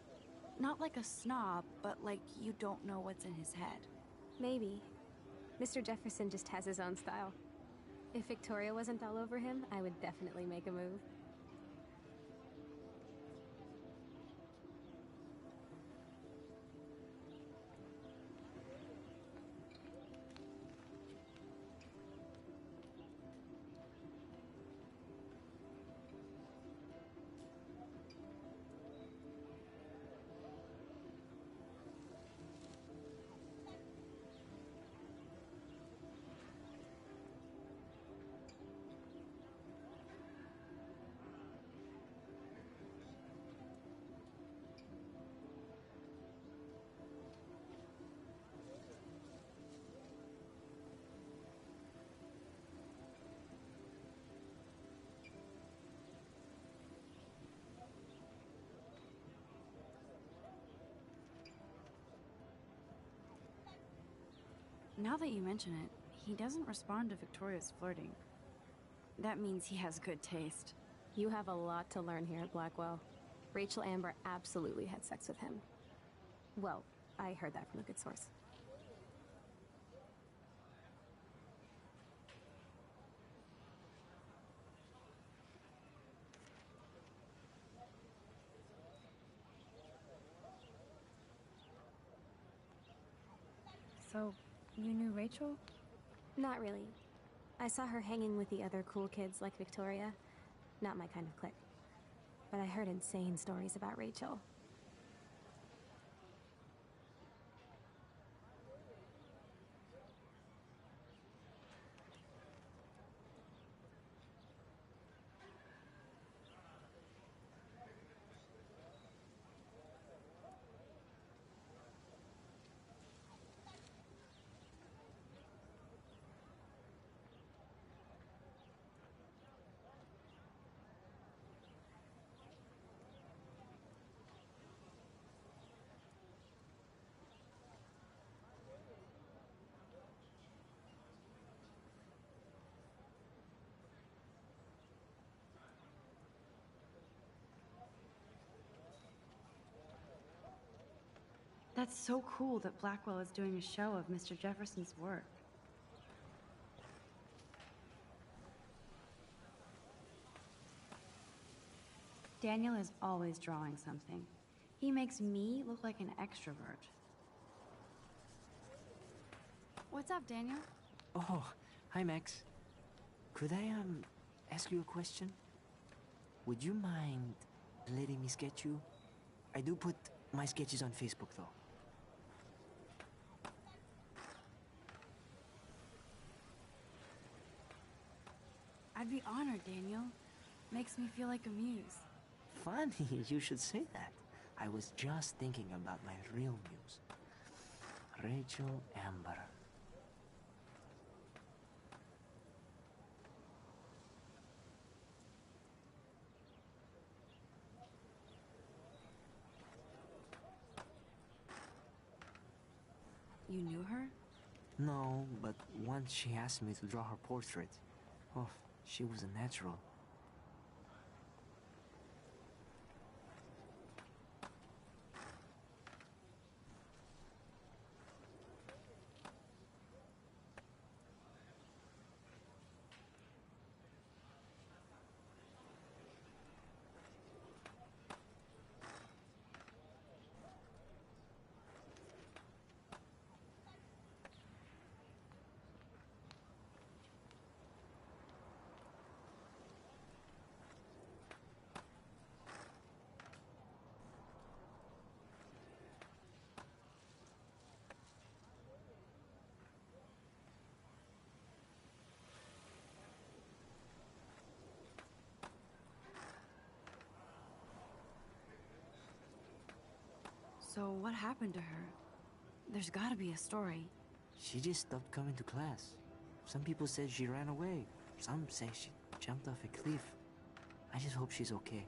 Not like a snob, but like you don't know what's in his head. Maybe. Mr. Jefferson just has his own style. If Victoria wasn't all over him, I would definitely make a move. Now that you mention it, he doesn't respond to Victoria's flirting. That means he has good taste. You have a lot to learn here at Blackwell. Rachel Amber absolutely had sex with him. Well, I heard that from a good source. So, you knew Rachel? Not really. I saw her hanging with the other cool kids like Victoria. Not my kind of clique. But I heard insane stories about Rachel. That's so cool that Blackwell is doing a show of Mr. Jefferson's work. Daniel is always drawing something. He makes me look like an extrovert. What's up, Daniel? Oh, hi, Max. Could I, ask you a question? Would you mind letting me sketch you? I do put my sketches on Facebook, though. I'd be honored, Daniel. Makes me feel like a muse. Funny, you should say that. I was just thinking about my real muse. Rachel Amber. You knew her? No, but once she asked me to draw her portrait. Oh, she was a natural. So what happened to her? There's gotta be a story. She just stopped coming to class. Some people said she ran away. Some say she jumped off a cliff. I just hope she's okay.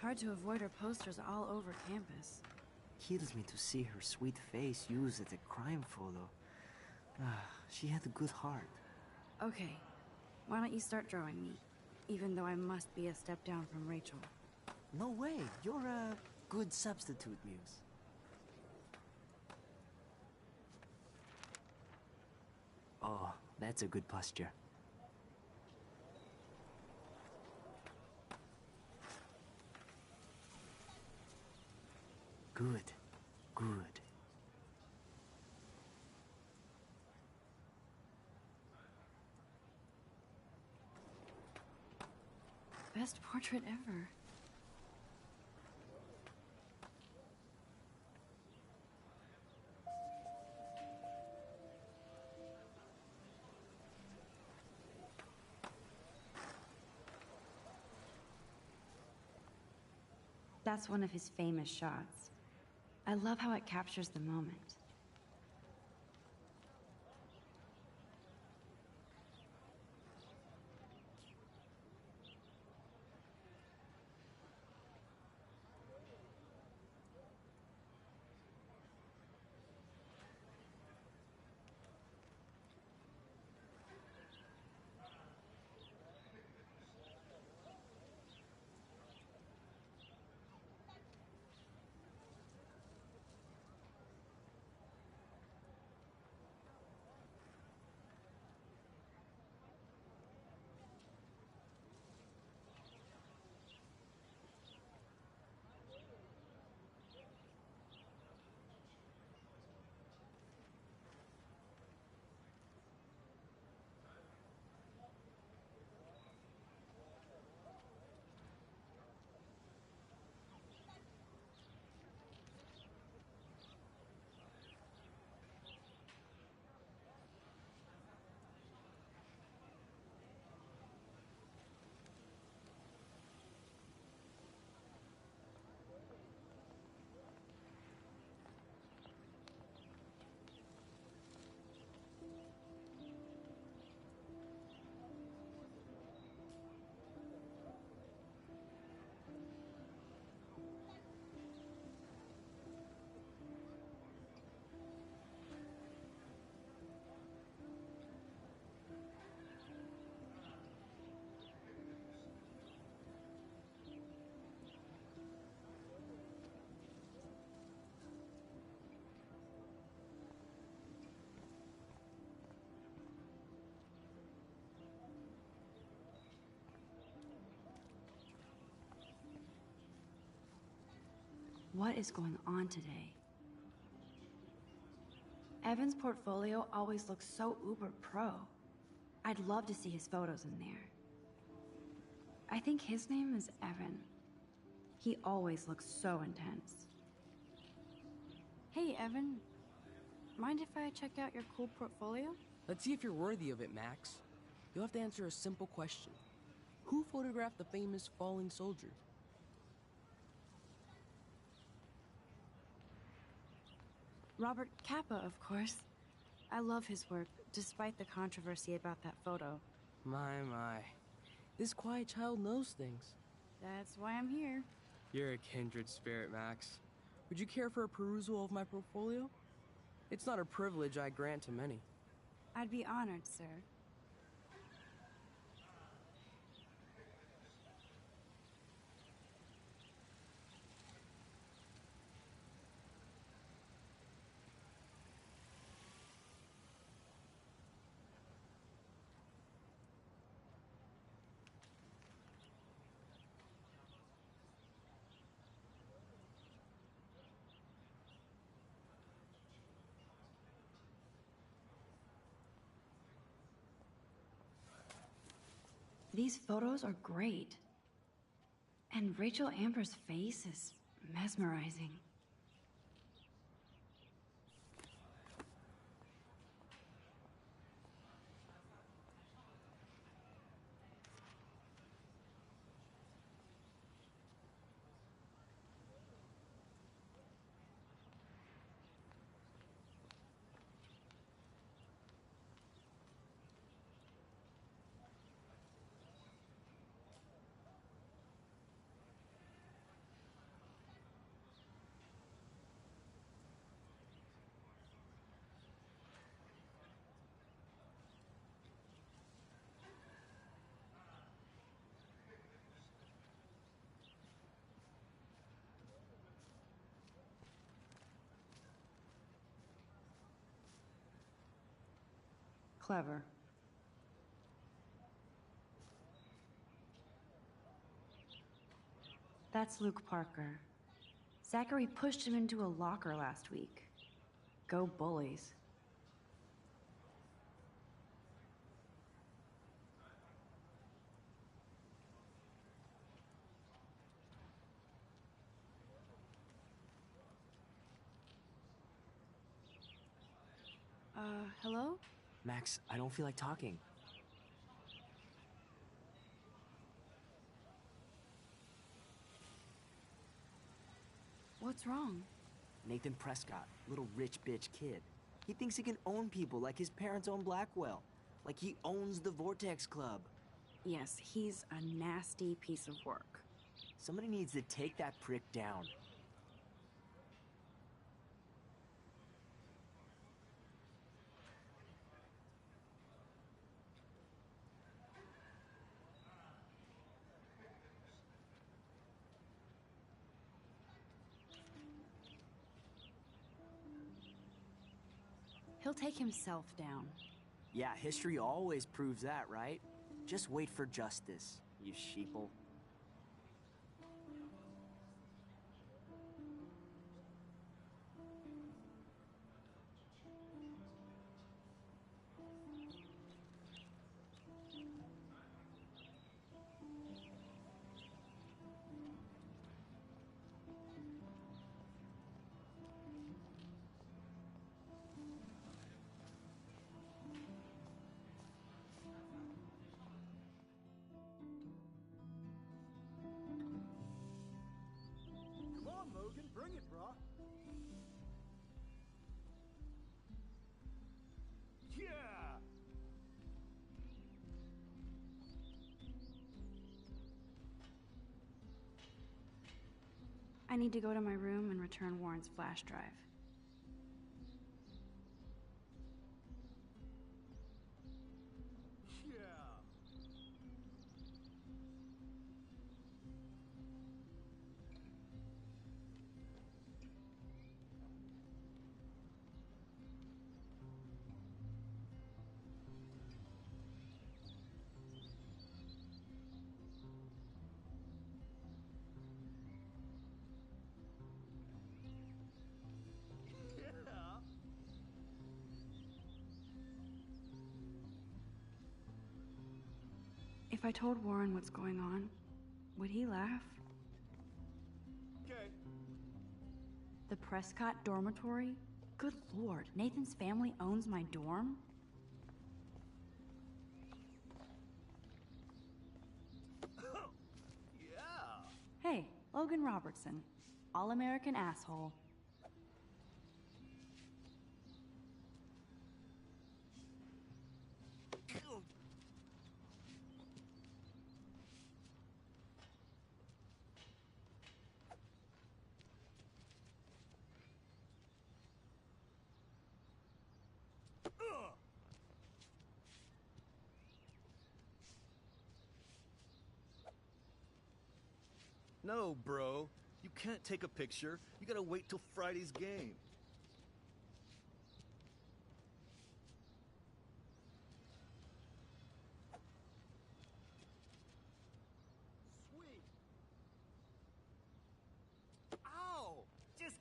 hard to avoid her posters all over campus. Kills me to see her sweet face used as a crime photo. She had a good heart. Okay, why don't you start drawing me? Even though I must be a step down from Rachel. No way, you're a good substitute, Muse. Oh, that's a good posture. Good, good. Best portrait ever. That's one of his famous shots. I love how it captures the moment. What is going on today? Evan's portfolio always looks so uber pro. I'd love to see his photos in there. I think his name is Evan. He always looks so intense. Hey, Evan. Mind if I check out your cool portfolio? Let's see if you're worthy of it, Max. You'll have to answer a simple question. Who photographed the famous falling soldier? Robert Capa, of course. I love his work, despite the controversy about that photo. My. This quiet child knows things. That's why I'm here. You're a kindred spirit, Max. Would you care for a perusal of my portfolio? It's not a privilege I grant to many. I'd be honored, sir. These photos are great. And Rachel Amber's face is mesmerizing. Clever. That's Luke Parker. Zachary pushed him into a locker last week. Go bullies. Hello? Max, I don't feel like talking. What's wrong? Nathan Prescott, little rich bitch kid. He thinks he can own people like his parents own Blackwell. Like he owns the Vortex Club. Yes, he's a nasty piece of work. Somebody needs to take that prick down. He'll take himself down. Yeah, history always proves that, right? Just wait for justice, you sheeple. Bring it, brah. Yeah! I need to go to my room and return Warren's flash drive. If I told Warren what's going on, would he laugh? Okay. The Prescott dormitory? Good lord, Nathan's family owns my dorm? Yeah! Hey, Logan Robertson. All-American asshole. No, bro. You can't take a picture. You gotta wait till Friday's game. Sweet! Ow! Just...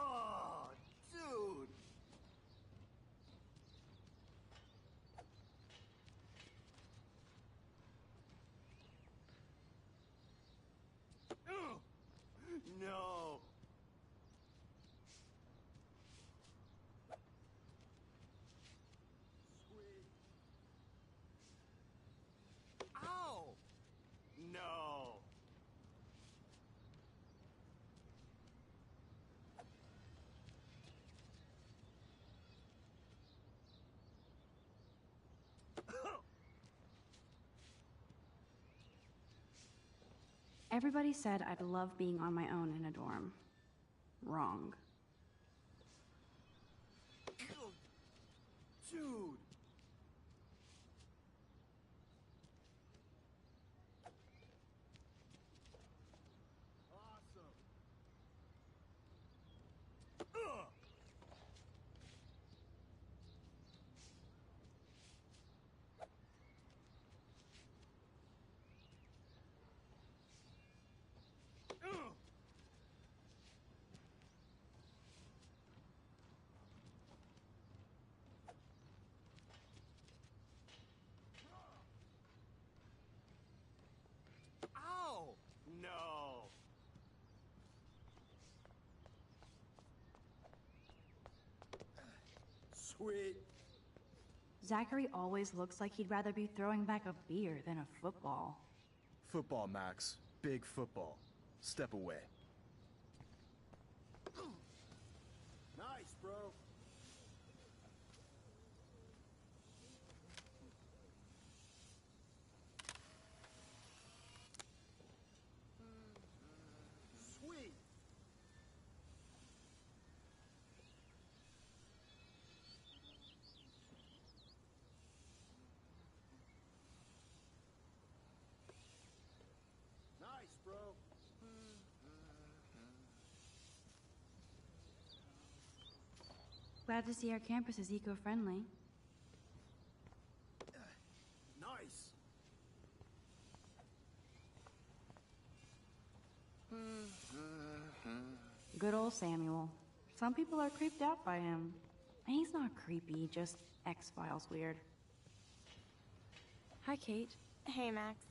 Oh, dude! No! Sweet. Ow! No! Everybody said I'd love being on my own in a dorm. Wrong. Dude! Ow! No! Sweet. Zachary always looks like he'd rather be throwing back a beer than a football. Football, Max. Big football. Step away. Nice, bro. Sweet. Nice, bro. Glad to see our campus is eco-friendly. Nice. Good old Samuel. Some people are creeped out by him. And he's not creepy, just X-Files weird. Hi, Kate. Hey, Max.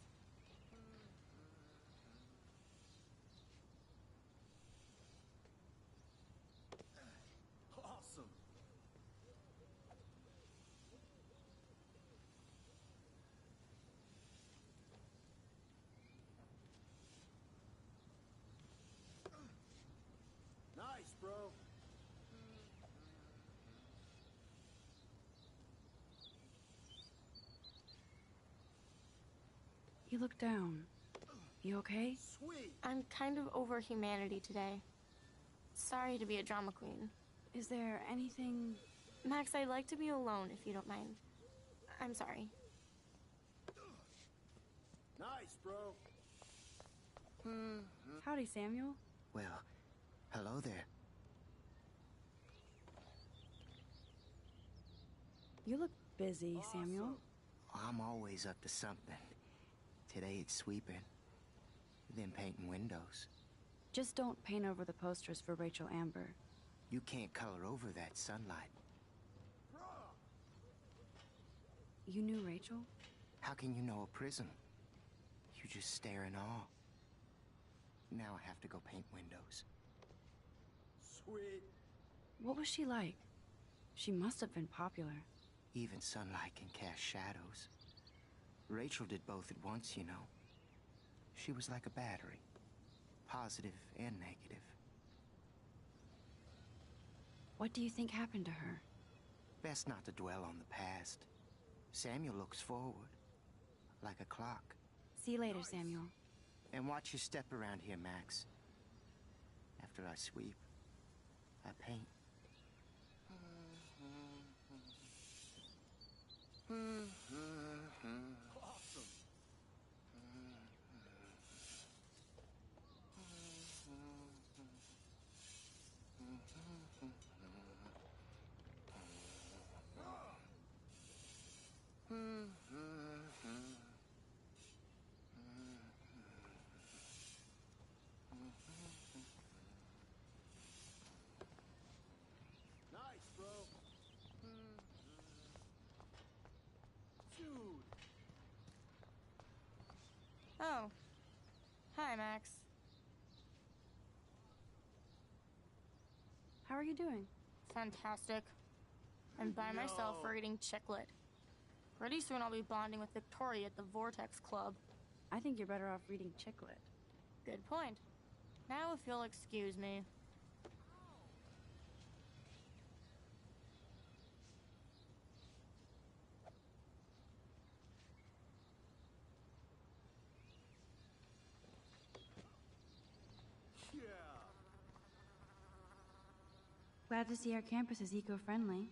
Awesome. Nice, bro. You look down. You okay? Sweet. I'm kind of over humanity today. Sorry to be a drama queen. Is there anything... Max, I'd like to be alone if you don't mind. I'm sorry. Nice, bro. Howdy, Samuel. Well, hello there. You look busy, Samuel. I'm always up to something. Today it's sweeping, then painting windows. Just don't paint over the posters for Rachel Amber. You can't color over that sunlight. You knew Rachel? How can you know a prism? You just stare in awe. Now I have to go paint windows. Sweet. What was she like? She must have been popular. Even sunlight can cast shadows. Rachel did both at once, you know. She was like a battery. Positive and negative. What do you think happened to her? Best not to dwell on the past. Samuel looks forward. Like a clock. See you later, Samuel. And watch your step around here, Max. After I sweep, I paint. Awesome. Nice, bro. Dude. Oh. Hi, Max. How are you doing? Fantastic. I'm by myself reading Chicklet. Pretty soon I'll be bonding with Victoria at the Vortex Club. I think you're better off reading Chicklet. Good point. Now if you'll excuse me. Glad to see our campus is eco-friendly.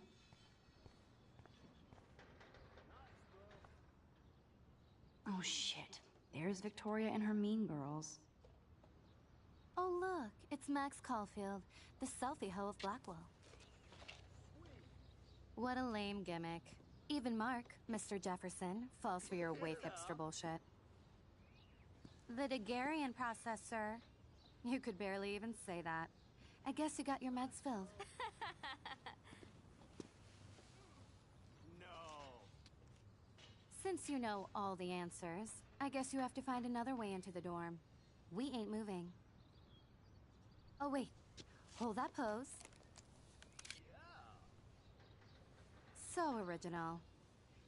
Oh shit. There's Victoria and her mean girls. Oh look, it's Max Caulfield, the selfie hoe of Blackwell. What a lame gimmick. Even Mark, Mr. Jefferson, falls for your waif hipster bullshit. The Daguerrean process, sir. You could barely even say that. I guess you got your meds filled. Since you know all the answers, I guess you have to find another way into the dorm. We ain't moving. Oh wait, hold that pose. So original.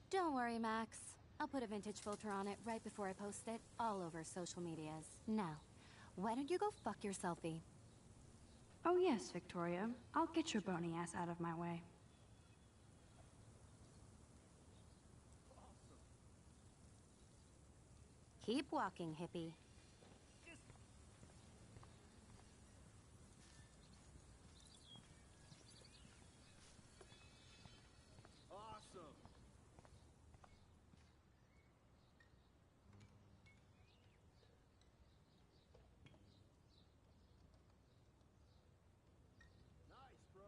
Don't worry, Max. I'll put a vintage filter on it right before I post it all over social medias. Now, why don't you go fuck your selfie? Oh yes, Victoria. I'll get your bony ass out of my way. Keep walking, hippie. Awesome. Nice, bro.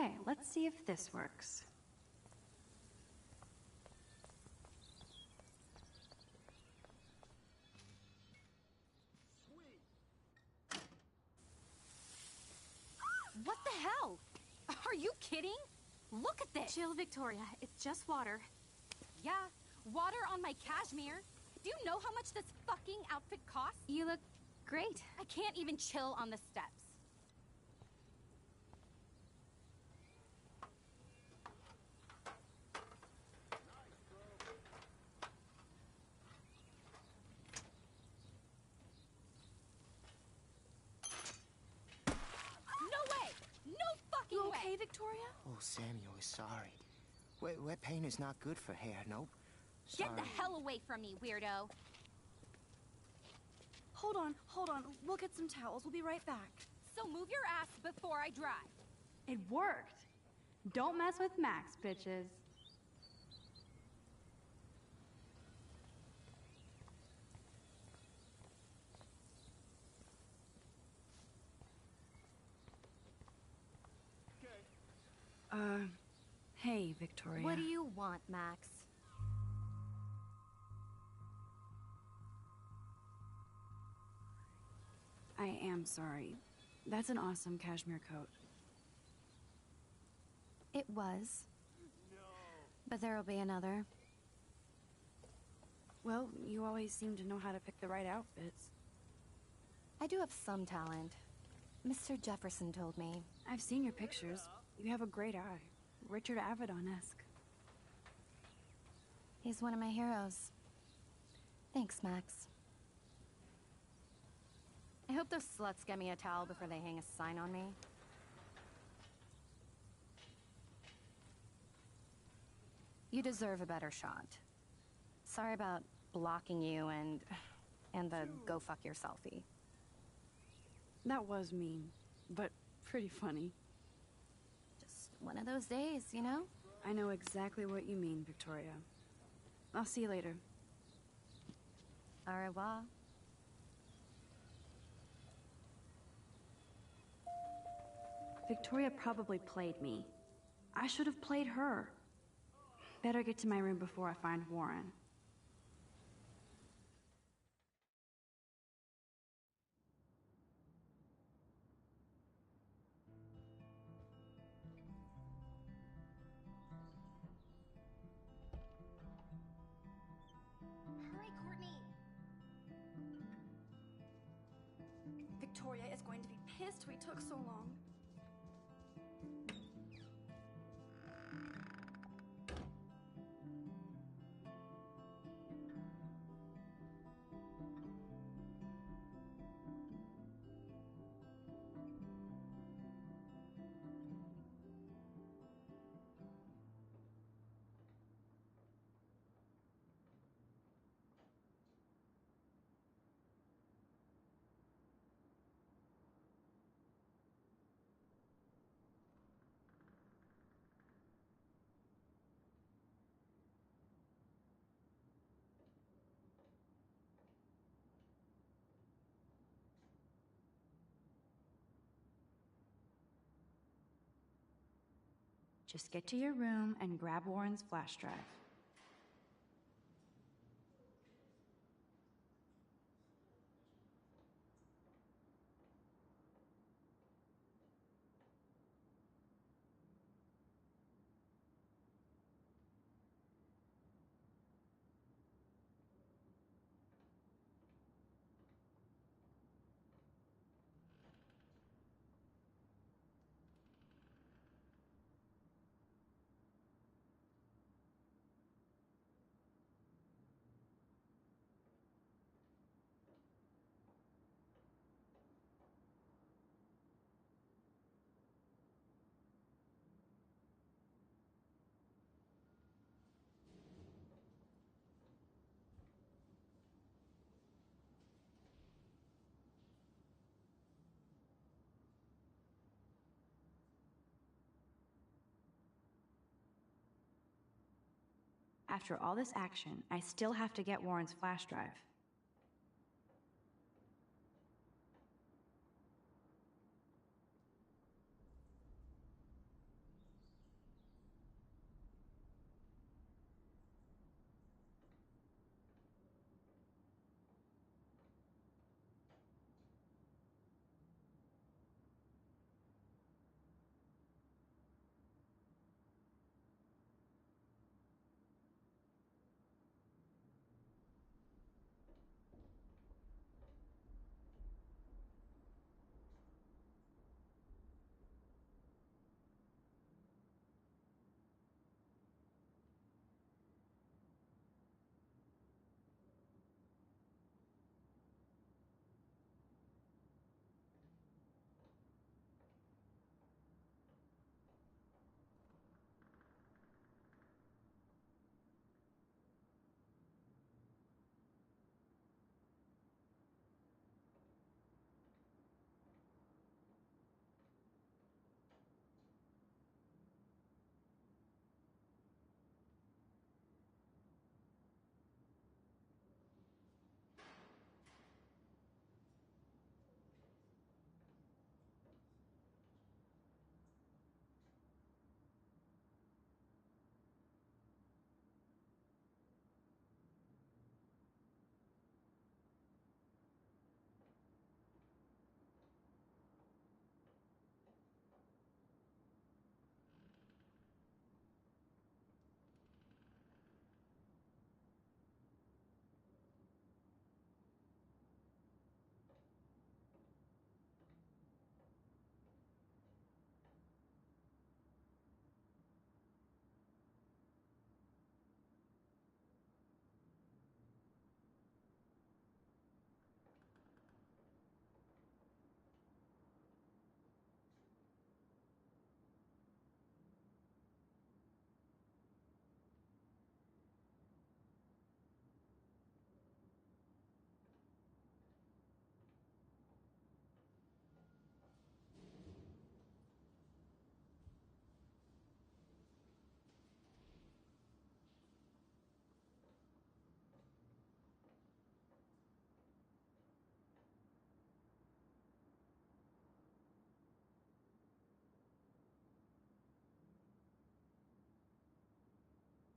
Okay, let's see if this works. What the hell? Are you kidding? Look at this! Chill, Victoria. It's just water. Yeah, water on my cashmere. Do you know how much this fucking outfit costs? You look great. I can't even chill on the steps. No way! No fucking You way! okay, Victoria? Oh, Samuel is sorry. Wet paint is not good for hair, nope. Sorry. Get the hell away from me, weirdo! Hold on. We'll get some towels. We'll be right back. So move your ass before I drive. It worked. Don't mess with Max, bitches. Hey, Victoria. What do you want, Max? I am sorry. That's an awesome cashmere coat. It was. But there'll be another. Well, you always seem to know how to pick the right outfits. I do have some talent. Mr. Jefferson told me. I've seen your pictures. You have a great eye. Richard Avedon-esque. He's one of my heroes. Thanks, Max. I hope those sluts get me a towel before they hang a sign on me. You deserve a better shot. Sorry about blocking you and the go fuck yourselfie. That was mean, but pretty funny. Just one of those days, you know? I know exactly what you mean, Victoria. I'll see you later. Au revoir. Victoria probably played me. I should have played her. Better get to my room before I find Warren. Hurry, Courtney! Victoria is going to be pissed we took so long. Just get to your room and grab Warren's flash drive. After all this action, I still have to get Warren's flash drive.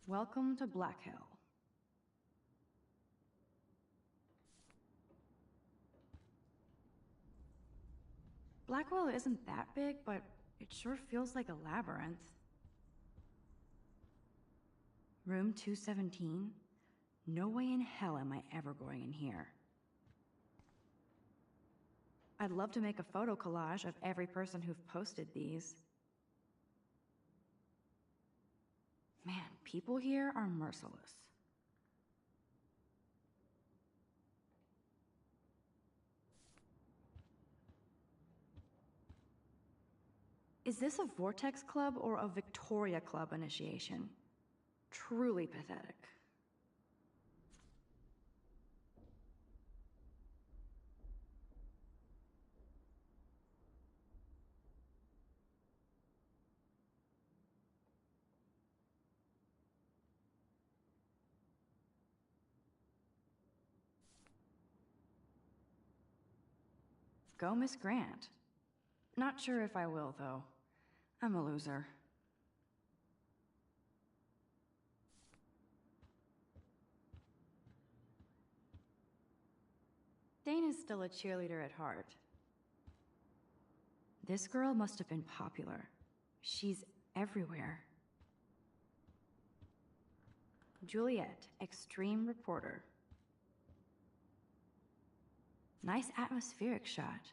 Welcome to Black Hill. Blackwell isn't that big, but it sure feels like a labyrinth. Room 217? No way in hell am I ever going in here. I'd love to make a photo collage of every person who've posted these. Man, people here are merciless. Is this a Vortex Club or a Victoria Club initiation? Truly pathetic. Go, Miss Grant. Not sure if I will, though. I'm a loser. Dane is still a cheerleader at heart. This girl must have been popular. She's everywhere. Juliet, extreme reporter. Nice atmospheric shot.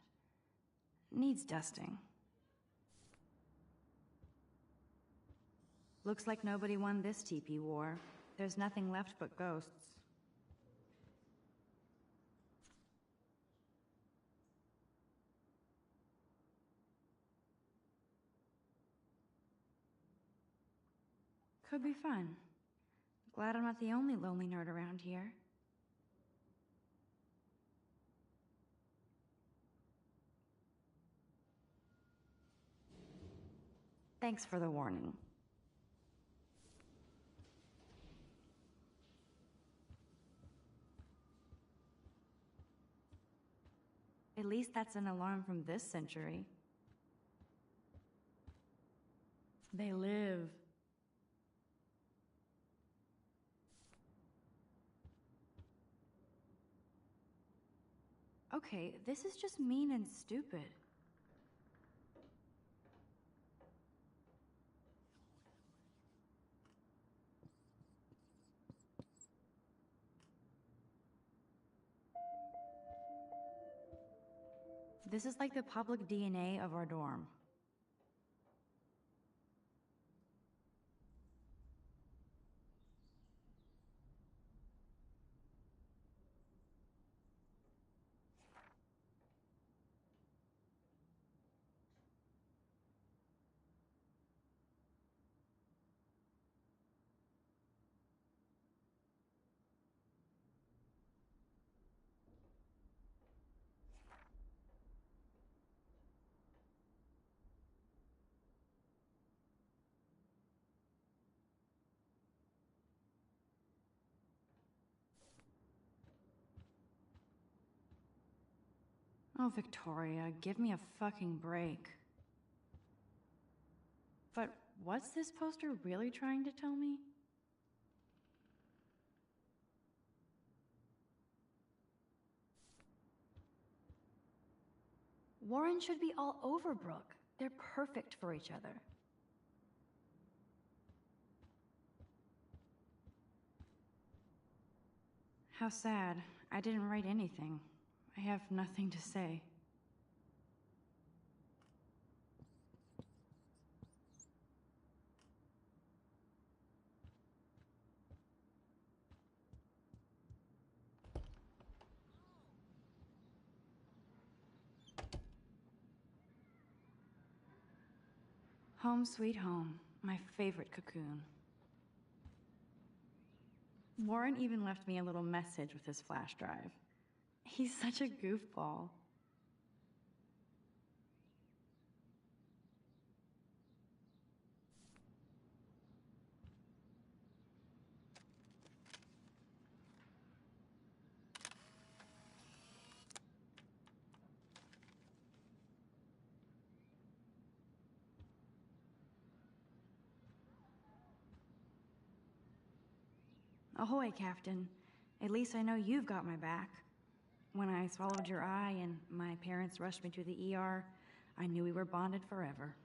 Needs dusting. Looks like nobody won this TP war. There's nothing left but ghosts. Could be fun. Glad I'm not the only lonely nerd around here. Thanks for the warning. At least that's an alarm from this century. They live. Okay, this is just mean and stupid. This is like the public DNA of our dorm. Oh, Victoria, give me a fucking break. But what's this poster really trying to tell me? Warren should be all over Brooke. They're perfect for each other. How sad. I didn't write anything. I have nothing to say. Home sweet home, my favorite cocoon. Warren even left me a little message with his flash drive. He's such a goofball. Ahoy, Captain. At least I know you've got my back. When I swallowed your eye and my parents rushed me to the ER, I knew we were bonded forever.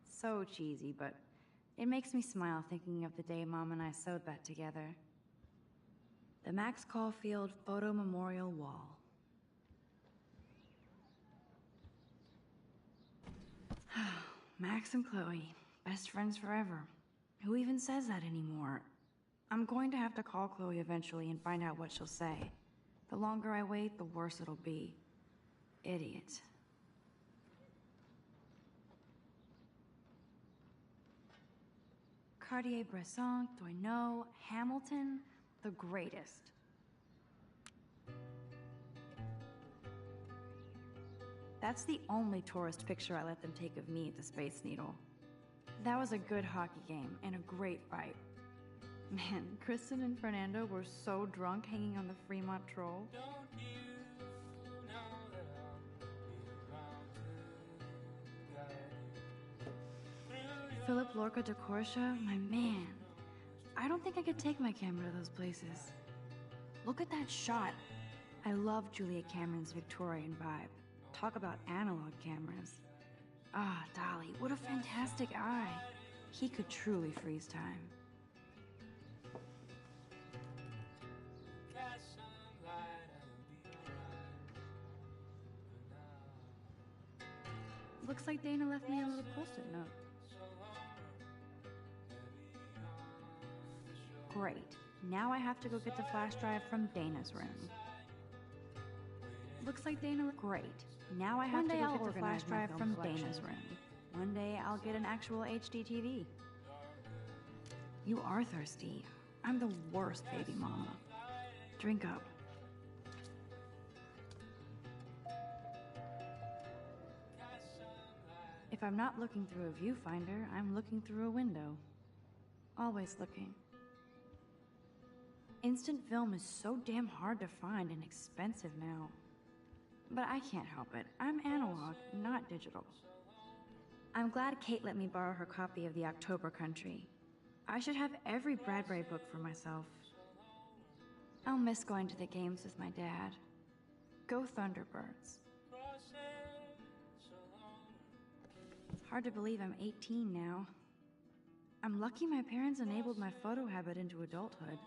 So cheesy, but it makes me smile thinking of the day Mom and I sewed that together. The Max Caulfield Photo Memorial Wall. Max and Chloe, best friends forever. Who even says that anymore? I'm going to have to call Chloe eventually and find out what she'll say. The longer I wait, the worse it'll be. Idiot. Cartier-Bresson, do I know? Hamilton, the greatest. That's the only tourist picture I let them take of me at the Space Needle. That was a good hockey game and a great fight. Man, Kristen and Fernando were so drunk hanging on the Fremont Troll. Philip Lorca de Corsia, my man. I don't think I could take my camera to those places. Look at that shot. I love Julia Cameron's Victorian vibe. Talk about analog cameras. Ah, Dolly, what a fantastic eye. He could truly freeze time. Looks like Dana left me a little post-it note. Great. Now I have to go get the flash drive from Dana's room. Looks like Dana... Great. Now I have to go get the flash drive from Dana's room. One day I'll get an actual HD TV. You are thirsty. I'm the worst baby mama. Drink up. If I'm not looking through a viewfinder, I'm looking through a window. Always looking. Instant film is so damn hard to find and expensive now. But I can't help it. I'm analog, not digital. I'm glad Kate let me borrow her copy of The October Country. I should have every Bradbury book for myself. I'll miss going to the games with my dad. Go Thunderbirds. It's hard to believe I'm 18 now. I'm lucky my parents enabled my photo habit into adulthood.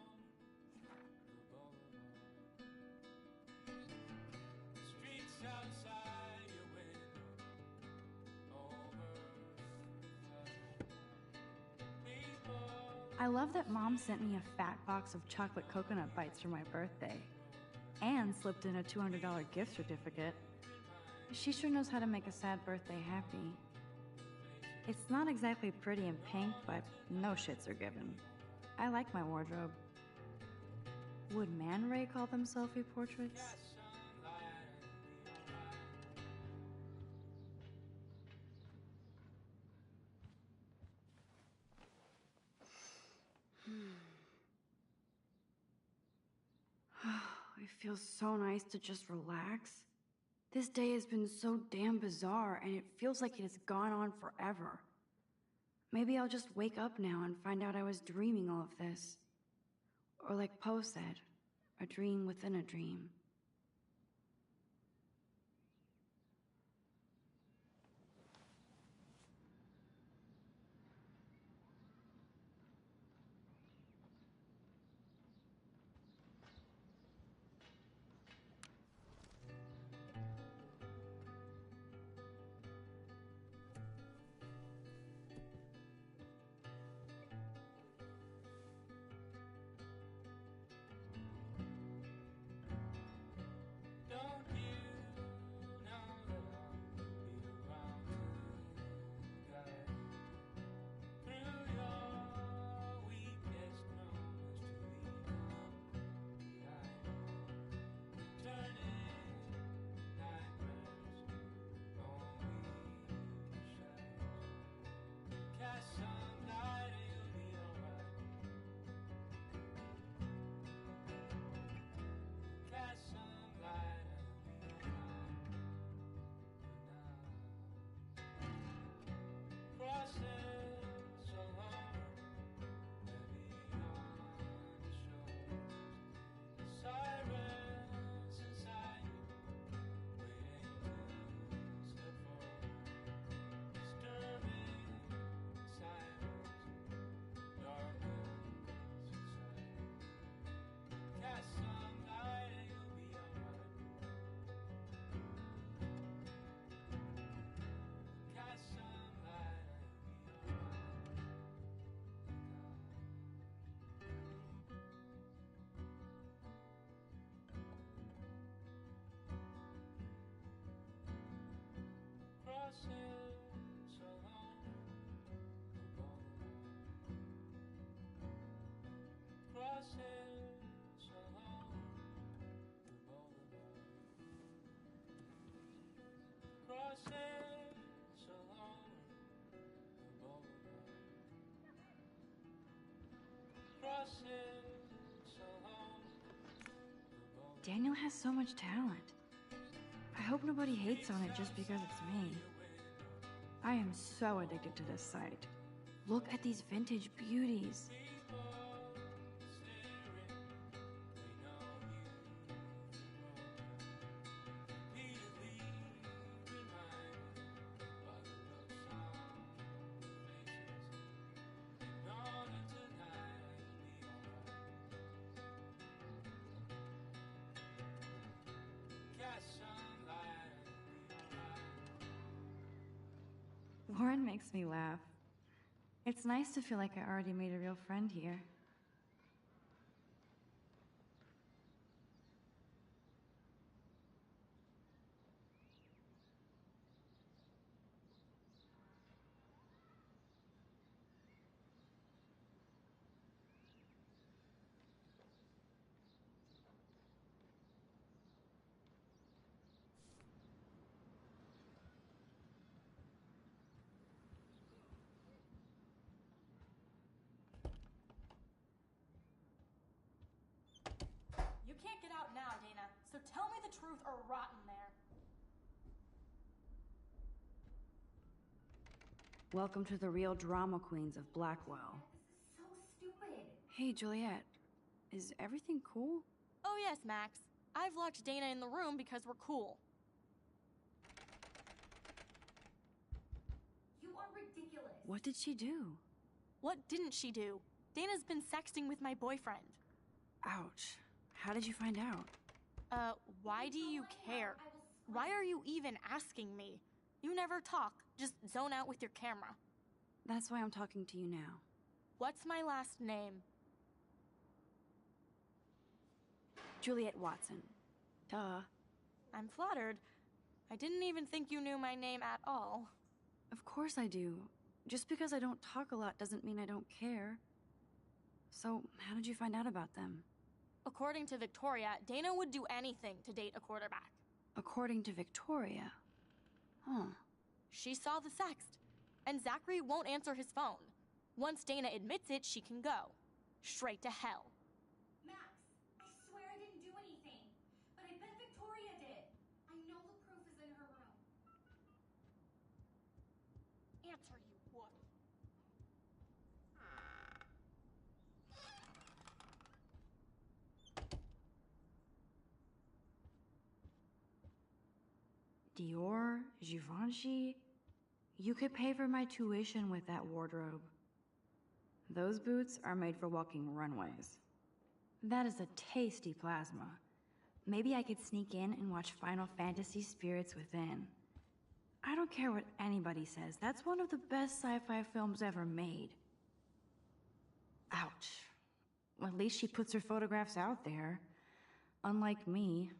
I love that Mom sent me a fat box of chocolate coconut bites for my birthday. And slipped in a $200 gift certificate. She sure knows how to make a sad birthday happy. It's not exactly pretty and pink, but no shits are given. I like my wardrobe. Would Man Ray call them selfie portraits? It feels so nice to just relax. This day has been so damn bizarre, and it feels like it has gone on forever. Maybe I'll just wake up now and find out I was dreaming all of this. Or like Poe said, a dream within a dream. Daniel has so much talent. I hope nobody hates on it just because it's me. I am so addicted to this site. Look at these vintage beauties. Lauren makes me laugh. It's nice to feel like I already made a real friend here. You can't get out now, Dana, so tell me the truth or rot in there. Welcome to the real drama queens of Blackwell. So stupid. Hey, Juliet. Is everything cool? Oh yes, Max. I've locked Dana in the room because we're cool. You are ridiculous. What did she do? What didn't she do? Dana's been sexting with my boyfriend. Ouch. How did you find out? Why do you care? Why are you even asking me? You never talk, just zone out with your camera. That's why I'm talking to you now. What's my last name? Juliet Watson. Duh. I'm flattered. I didn't even think you knew my name at all. Of course I do. Just because I don't talk a lot doesn't mean I don't care. So, how did you find out about them? According to Victoria, Dana would do anything to date a quarterback. According to Victoria? Huh. She saw the sext, and Zachary won't answer his phone. Once Dana admits it, she can go. Straight to hell. Max, I swear I didn't do anything. But I bet Victoria did. I know the proof is in her room. Answer, you would. Dior, Givenchy. You could pay for my tuition with that wardrobe. Those boots are made for walking runways. That is a tasty plasma. Maybe I could sneak in and watch Final Fantasy Spirits Within. I don't care what anybody says, that's one of the best sci-fi films ever made. Ouch. Well, at least she puts her photographs out there. Unlike me.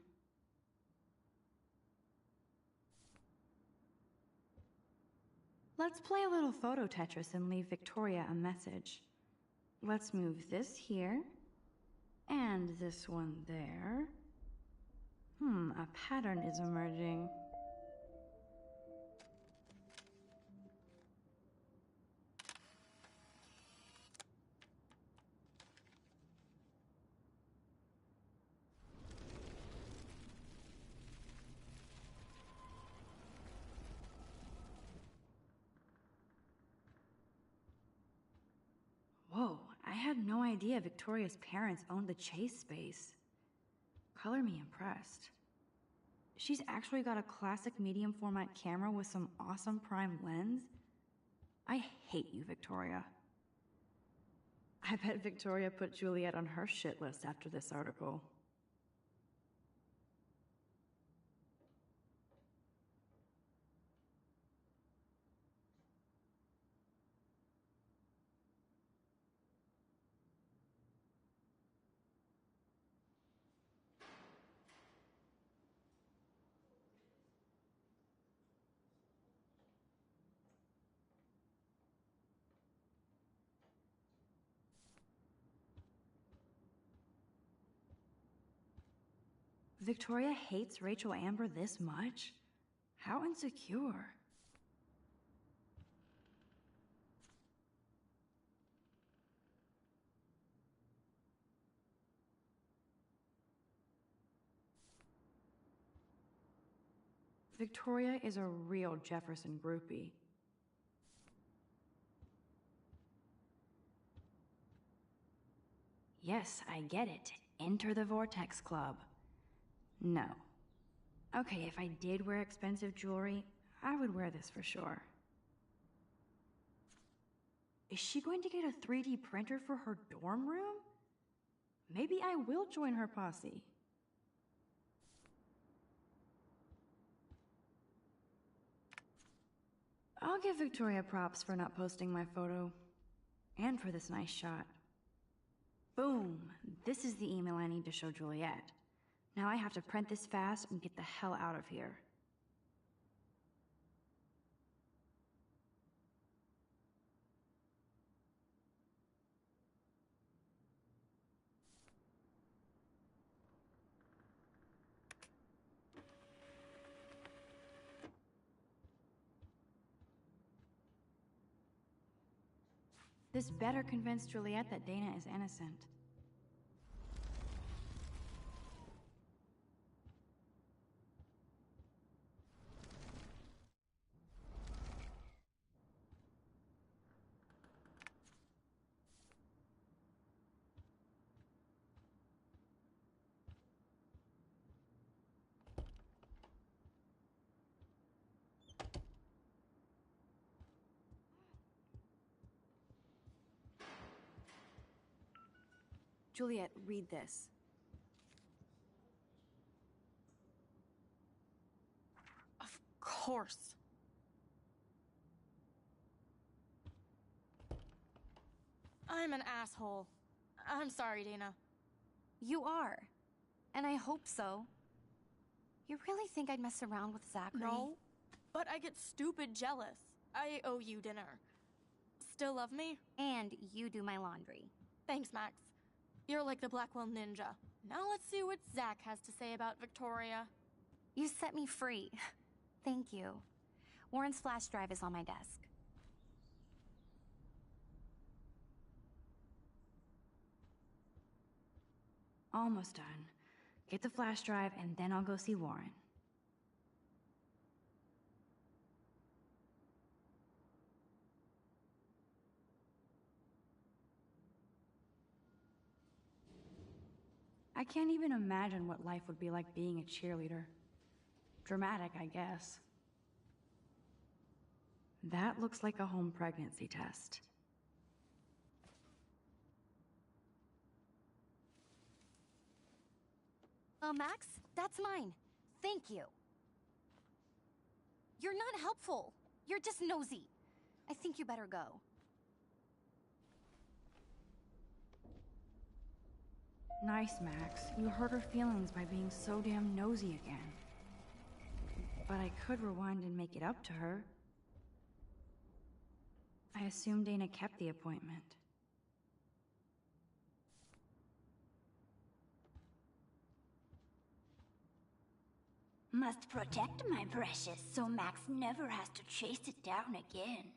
Let's play a little photo Tetris and leave Victoria a message. Let's move this here, and this one there. A pattern is emerging. Whoa, I had no idea Victoria's parents owned the Chase space. Color me impressed. She's actually got a classic medium format camera with some awesome prime lens. I hate you, Victoria. I bet Victoria put Juliet on her shit list after this article. Victoria hates Rachel Amber this much? How insecure. Victoria is a real Jefferson groupie. Yes, I get it. Enter the Vortex Club. No. Okay, if I did wear expensive jewelry, I would wear this for sure. Is she going to get a 3D printer for her dorm room? Maybe I will join her posse. I'll give Victoria props for not posting my photo. And for this nice shot. Boom! This is the email I need to show Juliet. Now I have to print this fast and get the hell out of here. This better convince Juliet that Dana is innocent. Juliet, read this. Of course. I'm an asshole. I'm sorry, Dana. You are. And I hope so. You really think I'd mess around with Zachary? No, but I get stupid jealous. I owe you dinner. Still love me? And you do my laundry. Thanks, Max. You're like the Blackwell Ninja. Now let's see what Zach has to say about Victoria. You set me free. Thank you. Warren's flash drive is on my desk. Almost done. Get the flash drive and then I'll go see Warren. I can't even imagine what life would be like being a cheerleader. Dramatic, I guess. That looks like a home pregnancy test. Max, that's mine. Thank you. You're not helpful. You're just nosy. I think you better go. Nice, Max. You hurt her feelings by being so damn nosy again. But I could rewind and make it up to her. I assume Dana kept the appointment. Must protect my precious so Max never has to chase it down again.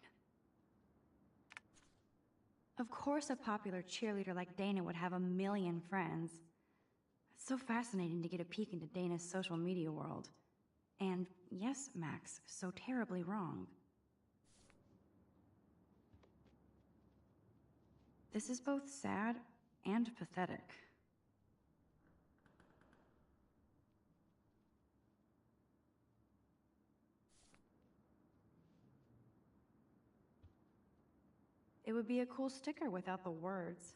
Of course a popular cheerleader like Dana would have a million friends. It's so fascinating to get a peek into Dana's social media world. And yes, Max, so terribly wrong. This is both sad and pathetic. It would be a cool sticker without the words.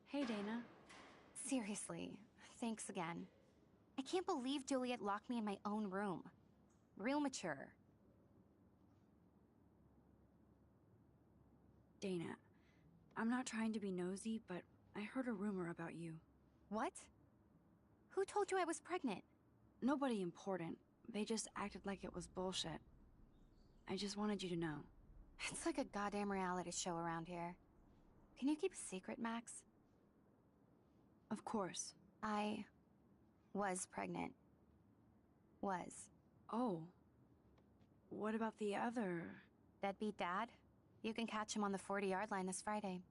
Hey, Dana. Seriously, thanks again. I can't believe Juliet locked me in my own room. Real mature. Dana, I'm not trying to be nosy, but I heard a rumor about you. What? Who told you I was pregnant? Nobody important. They just acted like it was bullshit. I just wanted you to know. It's like a goddamn reality show around here. Can you keep a secret, Max? Of course. I was pregnant. Was. Oh. What about the other? Deadbeat dad? You can catch him on the 40-yard line this Friday.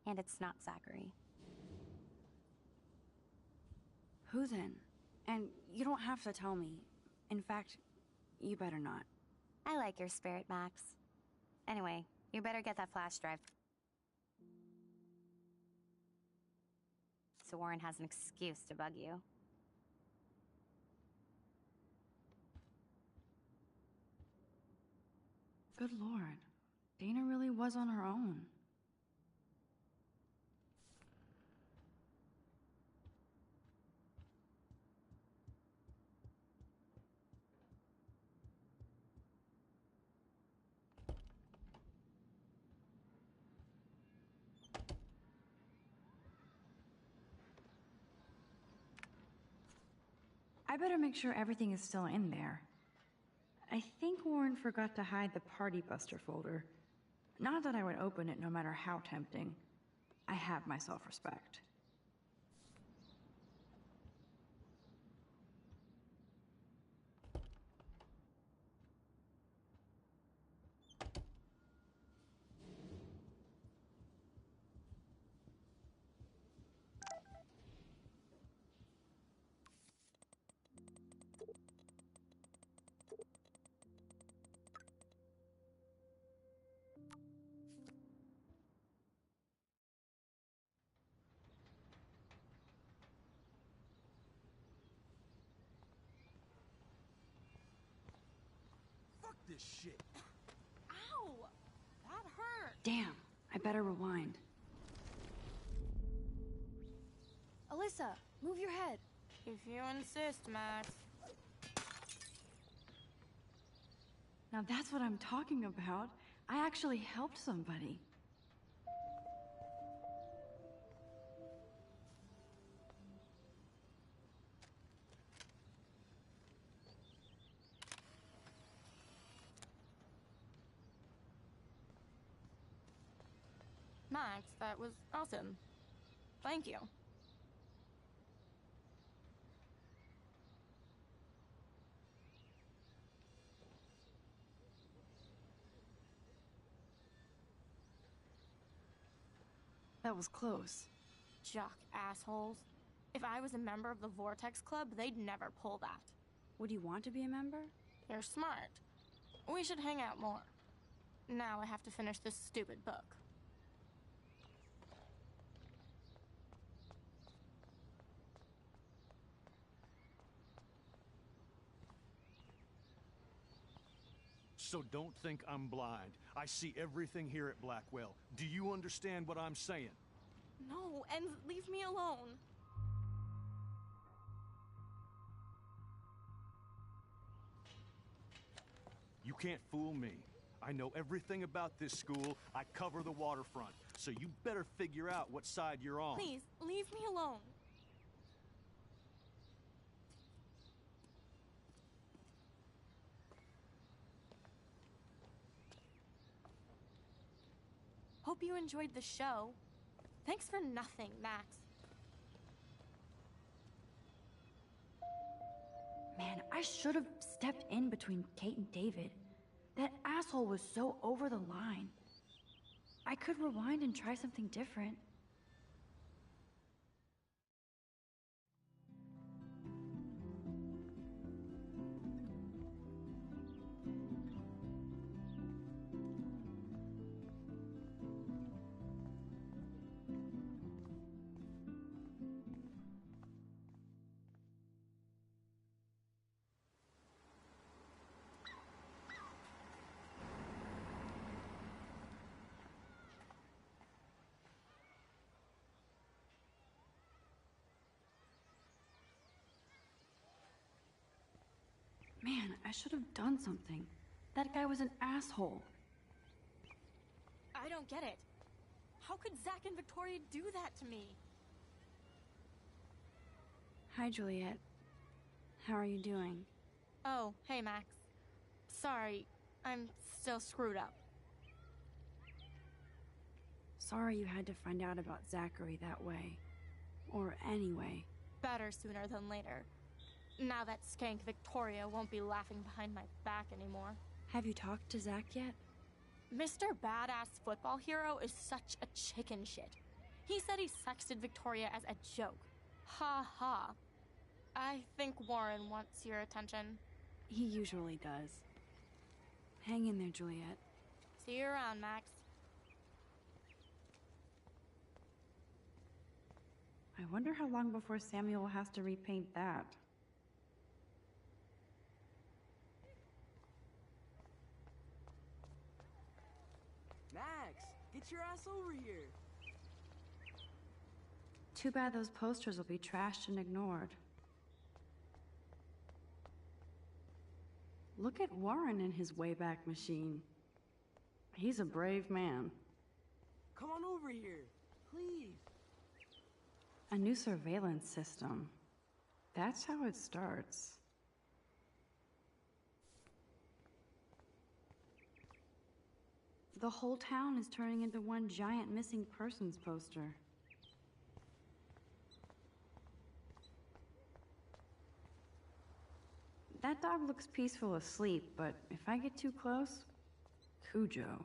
And it's not Zachary. Who then? And you don't have to tell me. In fact, you better not. I like your spirit, Max. Anyway, you better get that flash drive. So Warren has an excuse to bug you. Good lord. Dana really was on her own. I better make sure everything is still in there. I think Warren forgot to hide the Party Buster folder. Not that I would open it no matter how tempting. I have my self-respect. This shit. Ow! That hurt. Damn, I better rewind. Alyssa, move your head. If you insist, Max. Now that's what I'm talking about. I actually helped somebody. Max, that was awesome. Thank you. That was close. Jock assholes. If I was a member of the Vortex Club, they'd never pull that. Would you want to be a member? You're smart. We should hang out more. Now I have to finish this stupid book. So don't think I'm blind. I see everything here at Blackwell. Do you understand what I'm saying? No, and leave me alone. You can't fool me. I know everything about this school. I cover the waterfront. So you better figure out what side you're on. Please, leave me alone. Hope you enjoyed the show. Thanks for nothing, Max. Man, I should have stepped in between Kate and David. That asshole was so over the line. I could rewind and try something different. Man, I should have done something. That guy was an asshole. I don't get it. How could Zach and Victoria do that to me? Hi, Juliet. How are you doing? Oh, hey, Max. Sorry, I'm still screwed up. Sorry you had to find out about Zachary that way. Or anyway. better sooner than later. Now that skank Victoria won't be laughing behind my back anymore. Have you talked to Zach yet? Mr. Badass Football Hero is such a chicken shit. He said he sexted Victoria as a joke. Ha ha. I think Warren wants your attention. He usually does. Hang in there, Juliet. See you around, Max. I wonder how long before Samuel has to repaint that. Max, get your ass over here. Too bad those posters will be trashed and ignored. Look at Warren in his Wayback Machine. He's a brave man. Come on over here, please. A new surveillance system. That's how it starts. The whole town is turning into one giant missing persons poster. That dog looks peaceful asleep, but if I get too close, Cujo.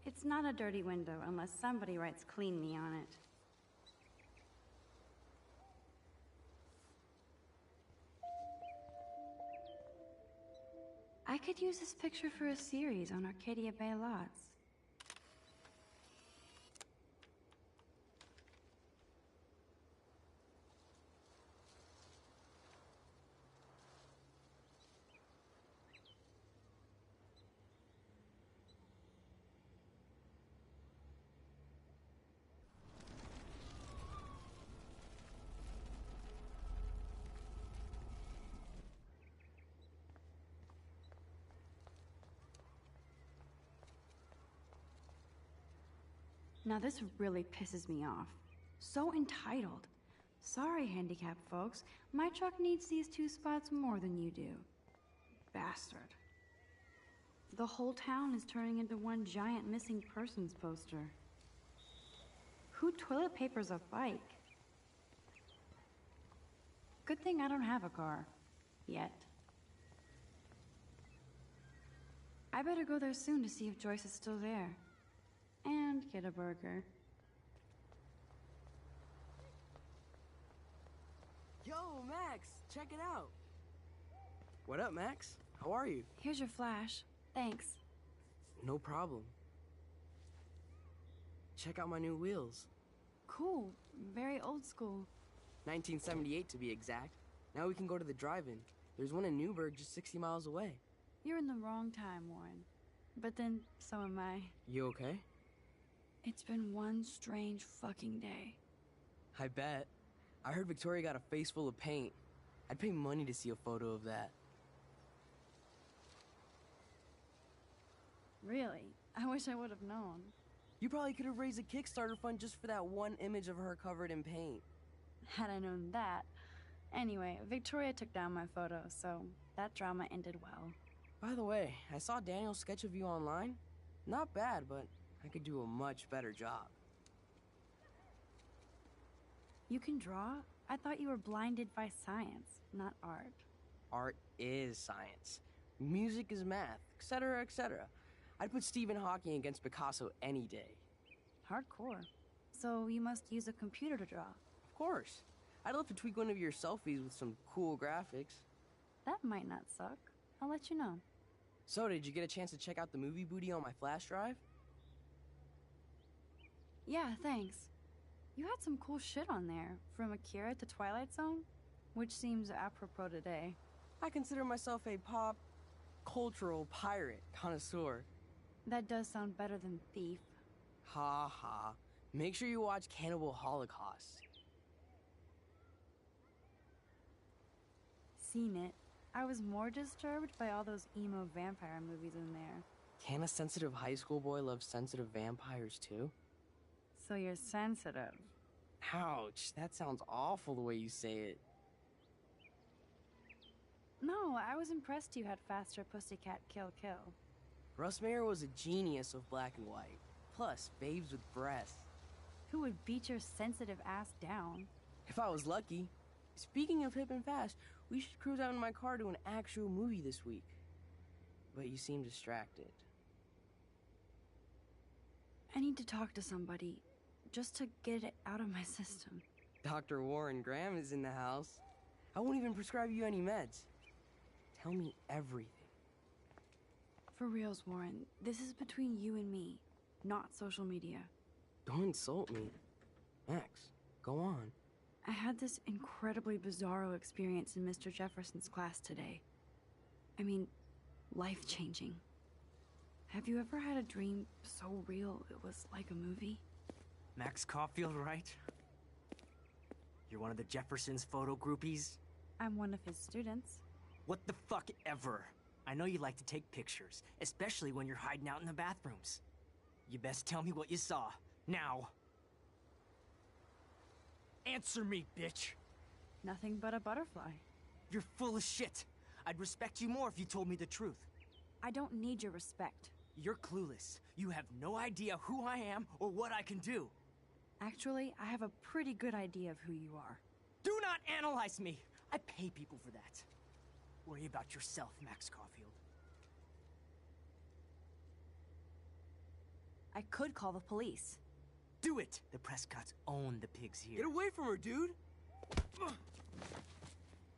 It's not a dirty window unless somebody writes "clean me" on it. I could use this picture for a series on Arcadia Bay lots. Now this really pisses me off. So entitled. Sorry, handicapped folks. My truck needs these 2 spots more than you do. Bastard. The whole town is turning into one giant missing persons poster. Who toilet papers a bike? Good thing I don't have a car. Yet. I better go there soon to see if Joyce is still there. And get a burger. Yo, Max, check it out. What up, Max? How are you? Here's your flash. Thanks. No problem. Check out my new wheels. Cool. Very old school. 1978 to be exact. Now we can go to the drive-in. There's one in Newburgh just 60 miles away. You're in the wrong time, Warren. But then, so am I. You okay? It's been one strange fucking day. I bet. I heard Victoria got a face full of paint. I'd pay money to see a photo of that. Really? I wish I would have known. You probably could have raised a Kickstarter fund just for that one image of her covered in paint. Had I known that. Anyway, Victoria took down my photo, so that drama ended well. By the way, I saw Daniel's sketch of you online. Not bad, but I could do a much better job. You can draw? I thought you were blinded by science, not art. Art is science. Music is math, etc., etc. I'd put Stephen Hawking against Picasso any day. Hardcore. So you must use a computer to draw. Of course. I'd love to tweak one of your selfies with some cool graphics. That might not suck. I'll let you know. So, did you get a chance to check out the movie booty on my flash drive? Yeah, thanks. You had some cool shit on there, from Akira to Twilight Zone, which seems apropos today. I consider myself a pop cultural pirate connoisseur. That does sound better than thief. Ha ha. Make sure you watch Cannibal Holocaust. Seen it. I was more disturbed by all those emo vampire movies in there. Can a sensitive high school boy love sensitive vampires too? So you're sensitive. Ouch, that sounds awful the way you say it. No, I was impressed you had faster pussycat kill kill. Russ Mayer was a genius of black and white. Plus, babes with breasts. Who would beat your sensitive ass down? If I was lucky. Speaking of hip and fast, we should cruise out in my car to an actual movie this week. But you seem distracted. I need to talk to somebody, just to get it out of my system. Dr. Warren Graham is in the house. I won't even prescribe you any meds. Tell me everything. For reals, Warren, this is between you and me, not social media. Don't insult me. Max, go on. I had this incredibly bizarro experience in Mr. Jefferson's class today. I mean, life-changing. Have you ever had a dream so real it was like a movie? Max Caulfield, right? You're one of the Jefferson's photo groupies? I'm one of his students. What the fuck ever? I know you like to take pictures, especially when you're hiding out in the bathrooms. You best tell me what you saw, now. Answer me, bitch! Nothing but a butterfly. You're full of shit. I'd respect you more if you told me the truth. I don't need your respect. You're clueless. You have no idea who I am or what I can do. Actually, I have a pretty good idea of who you are. Do not analyze me! I pay people for that. Worry about yourself, Max Caulfield. I could call the police. Do it! The Prescotts own the pigs here. Get away from her, dude!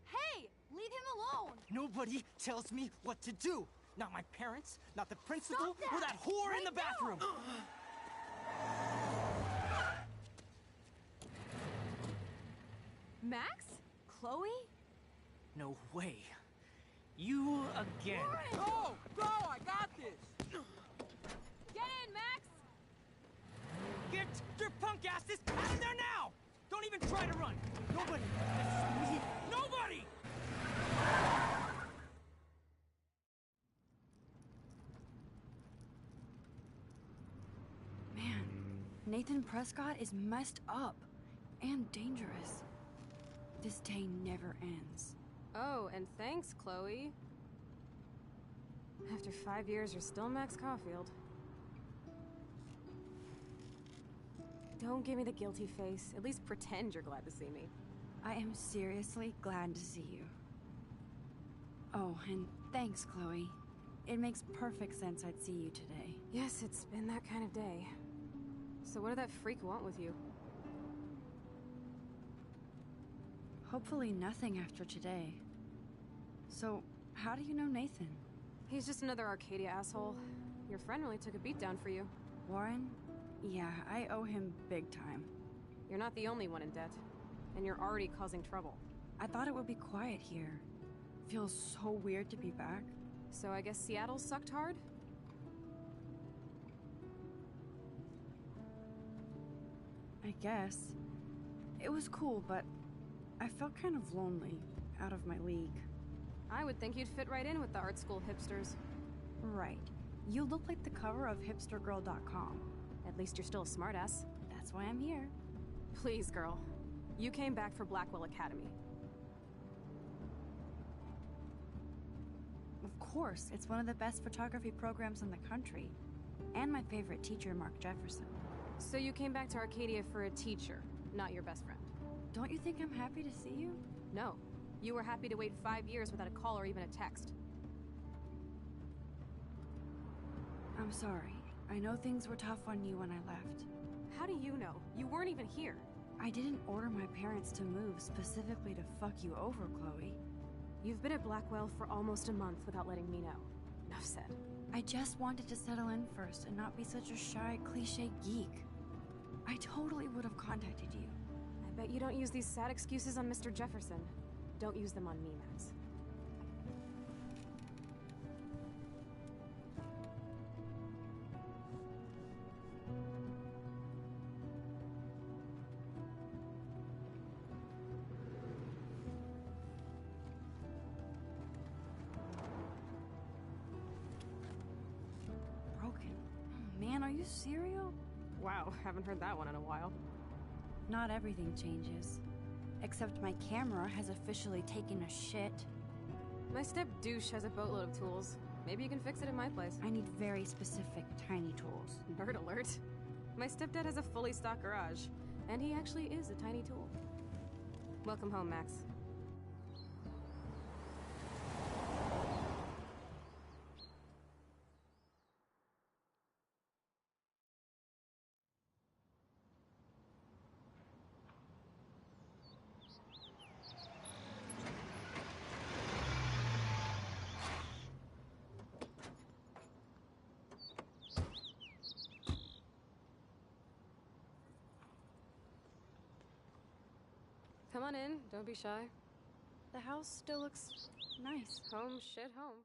Hey! Leave him alone! Nobody tells me what to do! Not my parents, not the principal, Stop that! or that whore in the bathroom! Max? Chloe? No way. You again. Go! Go! I got this! Get in, Max! Get your punk asses out of there now! Don't even try to run! Nobody! Nobody! Man, Nathan Prescott is messed up and dangerous. This day never ends. Oh, and thanks, Chloe. After 5 years, you're still Max Caulfield. Don't give me the guilty face. At least pretend you're glad to see me. I am seriously glad to see you. Oh, and thanks, Chloe. It makes perfect sense I'd see you today. Yes, it's been that kind of day. So what did that freak want with you? Hopefully nothing after today. So, how do you know Nathan? He's just another Arcadia asshole. Your friend really took a beat down for you. Warren? Yeah, I owe him big time. You're not the only one in debt. And you're already causing trouble. I thought it would be quiet here. Feels so weird to be back. So I guess Seattle sucked hard? I guess. It was cool, but I felt kind of lonely, out of my league. I would think you'd fit right in with the art school hipsters. Right. You look like the cover of hipstergirl.com. At least you're still a smartass. That's why I'm here. Please, girl. You came back for Blackwell Academy. Of course, it's one of the best photography programs in the country. And my favorite teacher, Mark Jefferson. So you came back to Arcadia for a teacher, not your best friend. Don't you think I'm happy to see you? No. You were happy to wait 5 years without a call or even a text. I'm sorry. I know things were tough on you when I left. How do you know? You weren't even here. I didn't order my parents to move specifically to fuck you over, Chloe. You've been at Blackwell for almost a month without letting me know. Enough said. I just wanted to settle in first and not be such a shy, cliché geek. I totally would have contacted you. I bet you don't use these sad excuses on Mr. Jefferson. Don't use them on me, Max. Broken. Man, are you serial? Wow, haven't heard that one in a while. Not everything changes. Except my camera has officially taken a shit. My step douche has a boatload of tools. Maybe you can fix it in my place. I need very specific tiny tools. Nerd alert. My stepdad has a fully stocked garage, and he actually is a tiny tool. Welcome home, Max. Come on in, don't be shy. The house still looks nice. Home shit home.